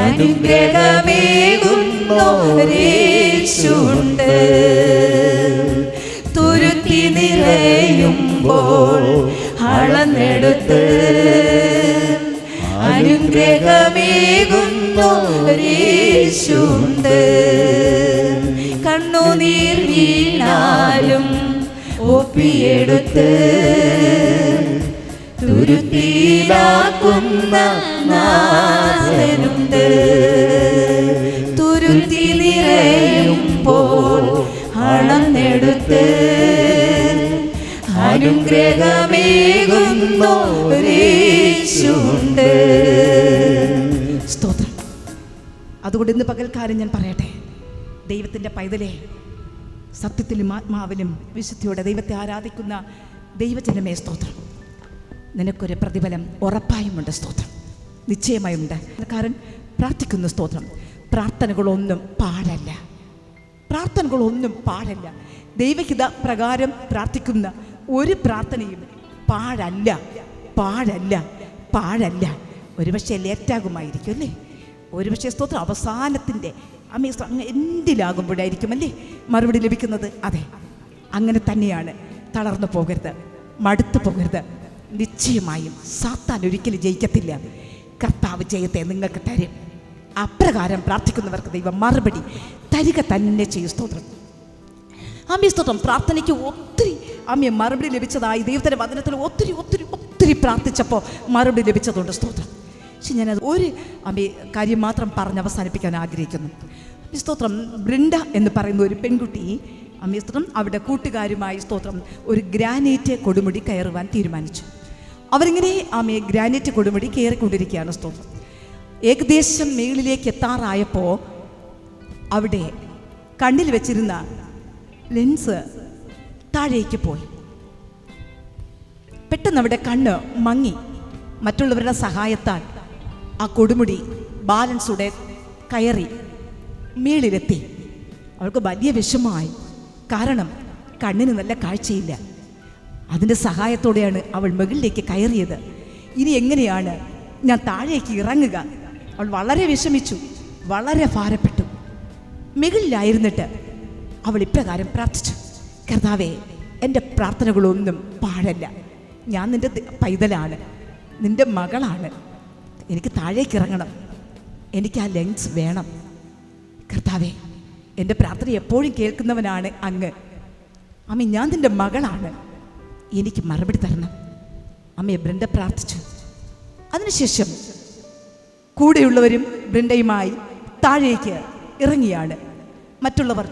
അനുഗ്രഹമേകുന്നോരേശുണ്ട്. തുരുത്തി നിറയുമ്പോൾ അളന്നെടുത്ത് അനുഗ്രഹമേകുന്നോരേശുണ്ട്. കണ്ണുനീർ വീണാലും ഒപ്പിയെടുത്ത് തുരുത്തിയിലാക്കുന്ന നാഥനുണ്ട്. തുരുത്തി നിറയുമ്പോൾ അളന്നെടുത്ത് അനുഗ്രഹമേകുന്നോരേശുണ്ട്. സ്തോത്രം. അതുകൊണ്ട് ഇന്ന് പകൽക്കാലം ഞാൻ പറയട്ടെ, ദൈവത്തിൻ്റെ പൈതലേ, സത്യത്തിലും ആത്മാവിലും വിശുദ്ധിയോടെ ദൈവത്തെ ആരാധിക്കുന്ന ദൈവജനമേ, സ്തോത്രം. നിനക്കൊരു പ്രതിഫലം ഉറപ്പായുമുണ്ട്. സ്തോത്രം. നിശ്ചയമായുമുണ്ട്. കാരണം പ്രാർത്ഥിക്കുന്നു. സ്തോത്രം. പ്രാർത്ഥനകളൊന്നും പാഴല്ല, പ്രാർത്ഥനകളൊന്നും പാഴല്ല. ദൈവഹിത പ്രകാരം പ്രാർത്ഥിക്കുന്ന ഒരു പ്രാർത്ഥനയും പാഴല്ല, പാഴല്ല, പാഴല്ല. ഒരുപക്ഷെ ലേറ്റാകുമായിരിക്കും അല്ലേ? ഒരുപക്ഷെ സ്തോത്രം അവസാനത്തിൻ്റെ എന്തിലാകുമ്പോഴായിരിക്കും അല്ലേ മറുപടി ലഭിക്കുന്നത്. അതെ, അങ്ങനെ തന്നെയാണ്. തളർന്നു പോകരുത്, മടുത്തു പോകരുത്. നിശ്ചയമായും സാത്താൻ ഒരിക്കലും ജയിക്കത്തില്ല. കർത്താവ് ജയത്തെ നിങ്ങൾക്ക് തരും. അപ്രകാരം പ്രാർത്ഥിക്കുന്നവർക്ക് ദൈവം മറുപടി തരിക തന്നെ ചെയ്യും. സ്തോത്രം. ആമേ സ്തോത്രം. പ്രാർത്ഥനയ്ക്ക് ഒത്തിരി മറുപടി ലഭിച്ചതായി ദൈവത്തിൻ്റെ വചനത്തിൽ ഒത്തിരി ഒത്തിരി ഒത്തിരി പ്രാർത്ഥിച്ചപ്പോൾ മറുപടി ലഭിച്ചതുകൊണ്ട്. സ്തോത്രം. പക്ഷെ ഞാനത് ഒരു കാര്യം മാത്രം പറഞ്ഞ് അവസാനിപ്പിക്കാൻ ആഗ്രഹിക്കുന്നു. സ്തോത്രം. ബ്രിണ്ട എന്ന് പറയുന്ന ഒരു പെൺകുട്ടി അമ്മേ സ്തോത്രം അവിടെ കൂട്ടുകാരുമായി സ്തോത്രം ഒരു ഗ്രാനൈറ്റ് കൊടുമുടി കയറുവാൻ തീരുമാനിച്ചു. അവരിങ്ങനെ ആമേ ഗ്രാനൈറ്റ് കൊടുമുടി കയറിക്കൊണ്ടിരിക്കുകയാണ് സ്തോത്രം. ഏകദേശം മേളിലേക്ക് എത്താറായപ്പോൾ അവിടെ കണ്ണിൽ വെച്ചിരുന്ന ലെൻസ് താഴേക്ക് പോയി. പെട്ടെന്ന് അവിടെ കണ്ണ് മങ്ങി. മറ്റുള്ളവരുടെ സഹായത്താൽ ആ കൊടുമുടി ബാലൻസോടെ കയറി മേളിലെത്തി. അവൾക്ക് വലിയ വിഷമമായി. കാരണം കണ്ണിന് നല്ല കാഴ്ചയില്ല. അതിൻ്റെ സഹായത്തോടെയാണ് അവൾ മുകളിലേക്ക് കയറിയത്. ഇനി എങ്ങനെയാണ് ഞാൻ താഴേക്ക് ഇറങ്ങുക? അവൾ വളരെ വിഷമിച്ചു, വളരെ ഭാരപ്പെട്ടു. മുകളിലായിരുന്നിട്ട് അവൾ ഇപ്രകാരം പ്രാർത്ഥിച്ചു: കർത്താവേ, എൻ്റെ പ്രാർത്ഥനകളൊന്നും പാഴല്ല. ഞാൻ നിൻ്റെ പൈതലാണ്, നിൻ്റെ മകളാണ്. എനിക്ക് താഴേക്ക് ഇറങ്ങണം. എനിക്ക് ആ ലെൻസ് വേണം. കർത്താവേ, എൻ്റെ പ്രാർത്ഥന എപ്പോഴും കേൾക്കുന്നവനാണ് അങ്ങ്. അമ്മ, ഞാൻ നിൻ്റെ മകളാണ്. എനിക്ക് മറുപടി തരണം. അമ്മയെ ബ്രിൻഡ പ്രാർത്ഥിച്ചു. അതിനുശേഷം കൂടെയുള്ളവരും ബ്രിൻഡയുമായി താഴേക്ക് ഇറങ്ങിയാണ്. മറ്റുള്ളവർ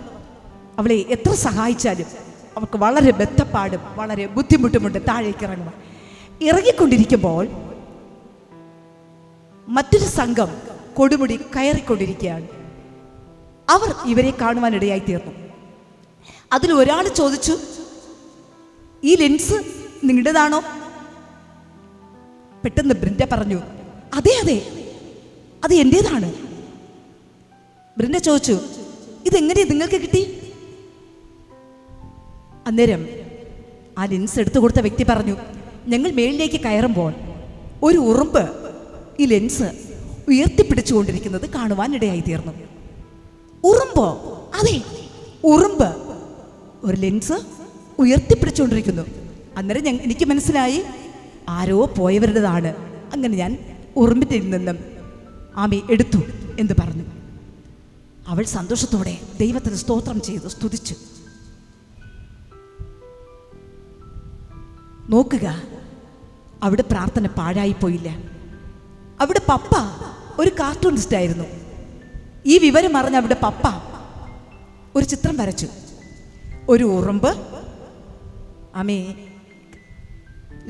അവളെ എത്ര സഹായിച്ചാലും അവൾക്ക് വളരെ ബന്ധപ്പാടും വളരെ ബുദ്ധിമുട്ടുമുണ്ട് താഴേക്ക് ഇറങ്ങുവാൻ. ഇറങ്ങിക്കൊണ്ടിരിക്കുമ്പോൾ മറ്റൊരു സംഘം കൊടുമുടി കയറിക്കൊണ്ടിരിക്കുകയാണ്. അവർ ഇവരെ കാണുവാനിടയായി തീർന്നു. അതിൽ ഒരാൾ ചോദിച്ചു: ഈ ലെൻസ് നിങ്ങളുടേതാണോ? പെട്ടെന്ന് ബ്രിൻഡ പറഞ്ഞു: അതെ അതെ, അത് എൻ്റേതാണ്. ബ്രിൻഡ ചോദിച്ചു: ഇതെങ്ങനെ നിങ്ങൾക്ക് കിട്ടി? അന്നേരം ആ ലെൻസ് എടുത്തു കൊടുത്ത വ്യക്തി പറഞ്ഞു: ഞങ്ങൾ മേളിലേക്ക് കയറുമ്പോൾ ഒരു ഉറുമ്പ് ഈ ലെൻസ് ഉയർത്തിപ്പിടിച്ചുകൊണ്ടിരിക്കുന്നത് കാണുവാനിടയായി തീർന്നു. ഉറുമ്പോ? അതെ, ഉറുമ്പ് ഒരു ലെൻസ് ഉയർത്തിപ്പിടിച്ചുകൊണ്ടിരിക്കുന്നു. അന്നേരം എനിക്ക് മനസ്സിലായി, ആരോ പോയവരുടേതാണ്. അങ്ങനെ ഞാൻ ഉറുമ്പിൻ്റെ നിന്നും ആമി എടുത്തു എന്ന് പറഞ്ഞു. അവൾ സന്തോഷത്തോടെ ദൈവത്തിന് സ്തോത്രം ചെയ്തു സ്തുതിച്ചു. നോക്കുക, അവിടെ പ്രാർത്ഥന പാഴായിപ്പോയില്ല. അവിടെ പപ്പ ഒരു കാർട്ടൂണിസ്റ്റ് ആയിരുന്നു. ഈ വിവരം അറിഞ്ഞ അവിടെ പപ്പ ഒരു ചിത്രം വരച്ചു. ഒരു ഉറുമ്പ് ആമേ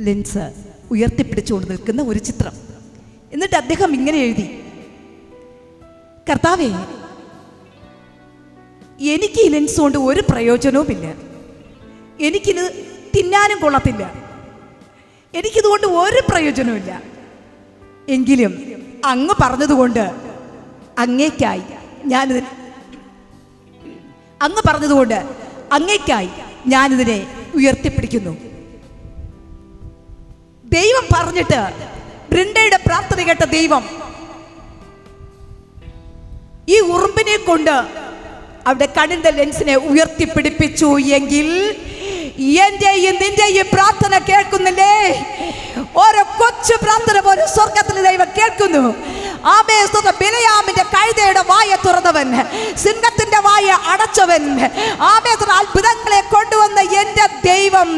ലെൻസ് ഉയർത്തിപ്പിടിച്ചുകൊണ്ട് നിൽക്കുന്ന ഒരു ചിത്രം. എന്നിട്ട് അദ്ദേഹം ഇങ്ങനെ എഴുതി: കർത്താവേ, എനിക്ക് ഈ ലെൻസ് കൊണ്ട് ഒരു പ്രയോജനവുമില്ല. എനിക്കിത് തിന്നാനും കൊള്ളത്തില്ല. എനിക്കിതുകൊണ്ട് ഒരു പ്രയോജനവുമില്ല. എങ്കിലും അങ്ങ് പറഞ്ഞതുകൊണ്ട് അങ്ങേക്കായി ഞാനിതിനെ ഉയർത്തിപ്പിടിക്കുന്നു. ദൈവം പറഞ്ഞിട്ട് ബ്രിൻഡയുടെ പ്രാർത്ഥന കേട്ട ദൈവം ഈ ഉറുമ്പിനെ കൊണ്ട് അവിടെ കണ്ണിന്റെ ലെൻസിനെ ഉയർത്തിപ്പിടിപ്പിച്ചു എങ്കിൽ എന്റെയും നിന്റെയും പ്രാർത്ഥന കേൾക്കുന്നില്ലേ? ഓരോ കൊച്ചു പ്രാർത്ഥന പോലും സ്വർഗത്തിൽ ദൈവം കേൾക്കുന്നു. ആമേ സ്തോത്രം. ബിലയാമിന്റെ കഴുതയുടെ വായ തുറന്നവൻ, സിംഹത്തിന്റെ വായ അടച്ചവൻ, ആമേ സ്തോത്രം, അത്ഭുതങ്ങളെ കൊണ്ടുവന്ന എന്റെ ദൈവം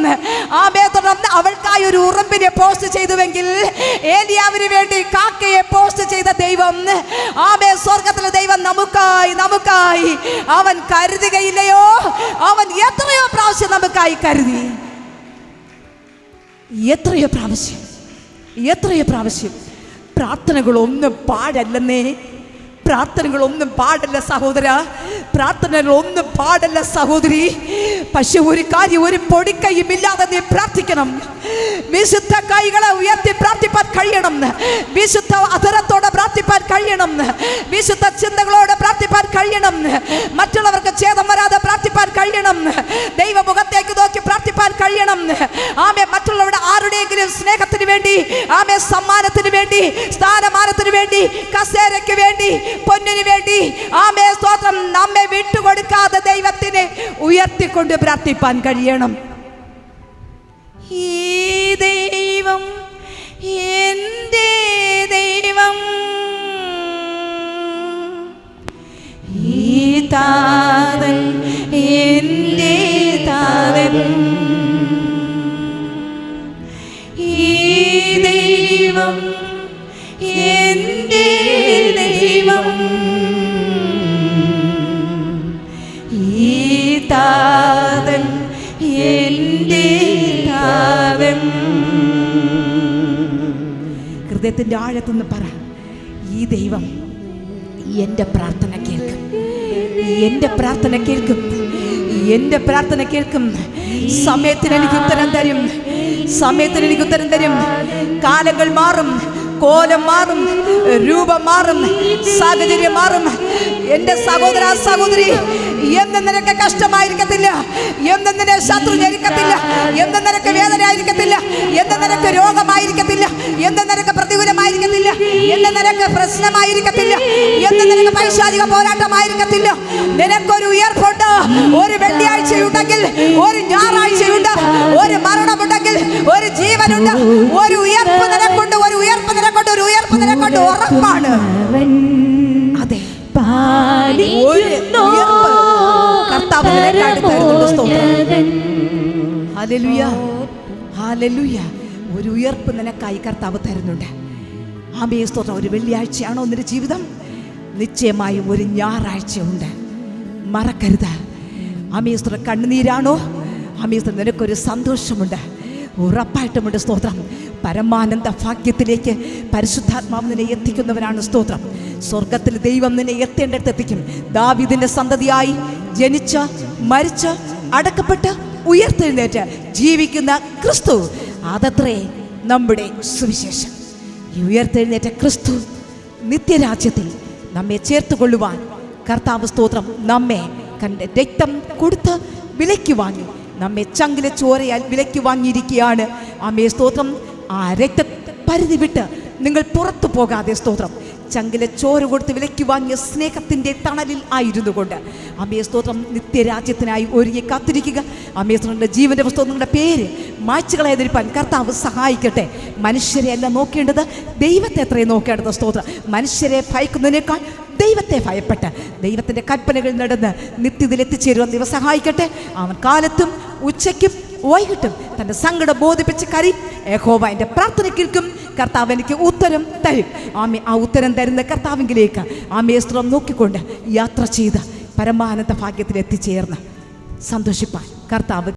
ആമേ സ്തോത്രം അവൾക്കായി ഒരു ഉറുമ്പിനെ പോസ്റ്റ് ചെയ്തുവെങ്കിൽ ഏലിയാവിന് വേണ്ടി കാക്കയെ പോസ്റ്റ് ചെയ്ത ദൈവം ആമേ സ്വർഗത്തിലെ ദൈവം നമുക്കായി അവൻ കരുതുകയില്ലയോ? അവൻ എത്രയോ പ്രാവശ്യം നമുക്കായി കരുതി. എത്രയോ പ്രാവശ്യം. പ്രാർത്ഥനകളൊന്നും പാടല്ലെന്നേ. പ്രാർത്ഥനകളൊന്നും പാടല്ല സഹോദര, പ്രാർത്ഥനകളൊന്നും പാടല്ല സഹോദരി. പക്ഷെ ഒരു കാര്യം, ഒരു പൊടിക്കൈയും ഇല്ലാതെ നീ പ്രാർത്ഥിക്കണം. വിശുദ്ധ കൈകളെ ഉയർത്തി പ്രാർത്ഥിപ്പാൻ കഴിയണം. വിശുദ്ധ അധരത്തോടെ പ്രാർത്ഥിപ്പാൻ കഴിയണം. വിശുദ്ധ ചിന്തകളോടെ പ്രാർത്ഥിപ്പാൻ കഴിയണം. മറ്റുള്ളവർക്ക് ഛേദം വരാതെ പ്രാർത്ഥിപ്പാൻ കഴിയണം. ദൈവമുഖത്തേക്ക് നോക്കി പ്രാർത്ഥിപ്പാൻ കഴിയണം. ആമേ മറ്റുള്ളവരുടെ ആരുടെയെങ്കിലും സ്നേഹത്തിന് വേണ്ടി, ആമേ സമ്മാനത്തിന് വേണ്ടി, സ്ഥാനമാനത്തിന് വേണ്ടി, കസേരയ്ക്ക് വേണ്ടി, പൊന്നിന് വേണ്ടി ആമേ സ്തോത്രം നമ്മെ വിട്ടുകൊടുക്കാതെ ദൈവത്തിനെ ഉയർത്തിക്കൊണ്ട് പ്രാർത്ഥിപ്പാൻ കഴിയണം. ഈ ദൈവം എൻ്റെ ദൈവം, ഈ താതൻ എൻ്റെ താതൻ, ഈ ദൈവം എൻ്റെ ദൈവം, ഈ താതൻ എൻ്റെ താരം. ഹൃദയത്തിൻ്റെ ആഴത്തുനിന്ന് പറ, ഈ ദൈവം എൻ്റെ പ്രാർത്ഥന കേൾക്കും, എൻ്റെ പ്രാർത്ഥന കേൾക്കും, എൻ്റെ പ്രാർത്ഥന കേൾക്കും. സമയത്തിന് എനിക്ക് ഉത്തരം തരും, സമയത്തിന് എനിക്ക് ഉത്തരം തരും. കാലങ്ങൾ മാറും, കോലം മാറും, രൂപം മാറും, സാഹചര്യം മാറും. എൻ്റെ സഹോദര സഹോദരി, എന്ന് നിനക്ക് കഷ്ടമായിരിക്കത്തില്ല, എന്ന് നിന്നെ ശത്രു ഞെരുക്കത്തില്ല, എന്ന് നിനക്ക് വേദന ആയിരിക്കത്തില്ല, എന്ന് നിനക്ക് രോഗമായിരിക്കത്തില്ല, എന്ന് നിനക്ക് പ്രതികൂലമായിരിക്കത്തില്ല, എന്ന് നിനക്ക് പ്രശ്നമായിരിക്കത്തില്ല, എന്ന് നിനക്ക് പൈശാചിക പോരാട്ടമായിരിക്കത്തില്ല. നിനക്കൊരു ഉയർപ്പുണ്ട്. ഒരു വെള്ളിയാഴ്ചയുണ്ടെങ്കിൽ ഒരു ഞായറാഴ്ചയുണ്ട്, ഒരു മരണമുണ്ടെങ്കിൽ ഒരു ജീവനുണ്ട്. ഒരു ഉയർപ്പ് നിനക്കുണ്ട്, ഒരു ഉയർപ്പ് നിനക്കുണ്ട്, ഒരു ഉയർപ്പ് നിനക്കുണ്ട്. ഉറപ്പാണ്. അതെ, കർത്താവ് ഹല്ലേലൂയ, ഹല്ലേലൂയ. ഒരു ഉയർപ്പ് നിനക്കായി കർത്താവ് തരുന്നുണ്ട്. ആമേൻ, സ്തോത്രം. ഒരു വെള്ളിയാഴ്ചയാണോ നിന്റെ ജീവിതം? നിശ്ചയമായും ഒരു ഞായറാഴ്ചയുണ്ട്, മറക്കരുത്. ആമേൻ, സ്തോത്രം. കണ്ണുനീരാണോ? ആമേൻ, സ്തോത്രം. നിനക്കൊരു സന്തോഷമുണ്ട്, ഉറപ്പായിട്ടുമുണ്ട്. സ്തോത്രം. പരമാനന്ദ ഭാഗ്യത്തിലേക്ക് പരിശുദ്ധാത്മാവ് നിന്നെ എത്തിക്കുന്നവനാണ്. സ്തോത്രം. സ്വർഗത്തിൽ ദൈവം നിന്നെ എത്തേണ്ടടുത്ത് എത്തിക്കും. ദാവീദിന്റെ സന്തതിയായി ജനിച്ച, മരിച്ച്, അടക്കപ്പെട്ട്, ഉയർത്തെഴുന്നേറ്റ് ജീവിക്കുന്ന ക്രിസ്തു, അതത്രേ നമ്മുടെ സുവിശേഷം. ഈ ഉയർത്തെഴുന്നേറ്റ ക്രിസ്തു നിത്യരാജ്യത്തിൽ നമ്മെ ചേർത്തുകൊള്ളുവാൻ കർത്താവ്, സ്തോത്രം, നമ്മെ കണ്ട് രക്തം കൊടുത്ത് വിലയ്ക്ക് വാങ്ങി, നമ്മെ ചങ്കിലെ ചോരയാൽ വിലയ്ക്ക് വാങ്ങിയിരിക്കുകയാണ്. ആമേ, സ്തോത്രം. ആ രക്ത പരിധി വിട്ട് നിങ്ങൾ പുറത്തു പോകാതെ, സ്തോത്രം, ചങ്കിലെ ചോര കൊടുത്ത് വിലയ്ക്ക് വാങ്ങിയ സ്നേഹത്തിൻ്റെ തണലിൽ ആയിരുന്നു കൊണ്ട്, ആമേ, സ്തോത്രം, നിത്യരാജ്യത്തിനായി ഒരുങ്ങി കാത്തിരിക്കുക. ആമേ, സ്തോത്രം. ജീവൻ്റെ പുസ്തകം നിങ്ങളുടെ പേര് മായ്ച്ചു കളയാതിരിക്കാൻ കർത്താവ് സഹായിക്കട്ടെ. മനുഷ്യരെ അല്ല നോക്കേണ്ടത്, ദൈവത്തെ എത്രയും നോക്കേണ്ടത്. സ്തോത്രം. മനുഷ്യരെ ഭയക്കുന്നതിനേക്കാൾ ദൈവത്തെ ഭയപ്പെട്ട് ദൈവത്തിൻ്റെ കൽപ്പനകൾ നടന്ന് നിത്യത്തിൽ എത്തിച്ചേരുവാൻ ദൈവം സഹായിക്കട്ടെ. അവൻ കാലത്തും ഉച്ചയ്ക്കും വൈകിട്ടും തൻ്റെ സങ്കടം ബോധിപ്പിച്ച് കരയും. യഹോവ എൻ്റെ പ്രാർത്ഥന കേൾക്കും, കർത്താവ് എനിക്ക് ഉത്തരം തരും. ആമേ, ആ ഉത്തരം തരുന്ന കർത്താവിലേക്ക് ആമേ, സ്തോത്രം, നോക്കിക്കൊണ്ട് യാത്ര ചെയ്ത് പരമാനന്ദ ഭാഗ്യത്തിൽ എത്തിച്ചേർന്ന് സന്തോഷിപ്പാൻ കർത്താവ്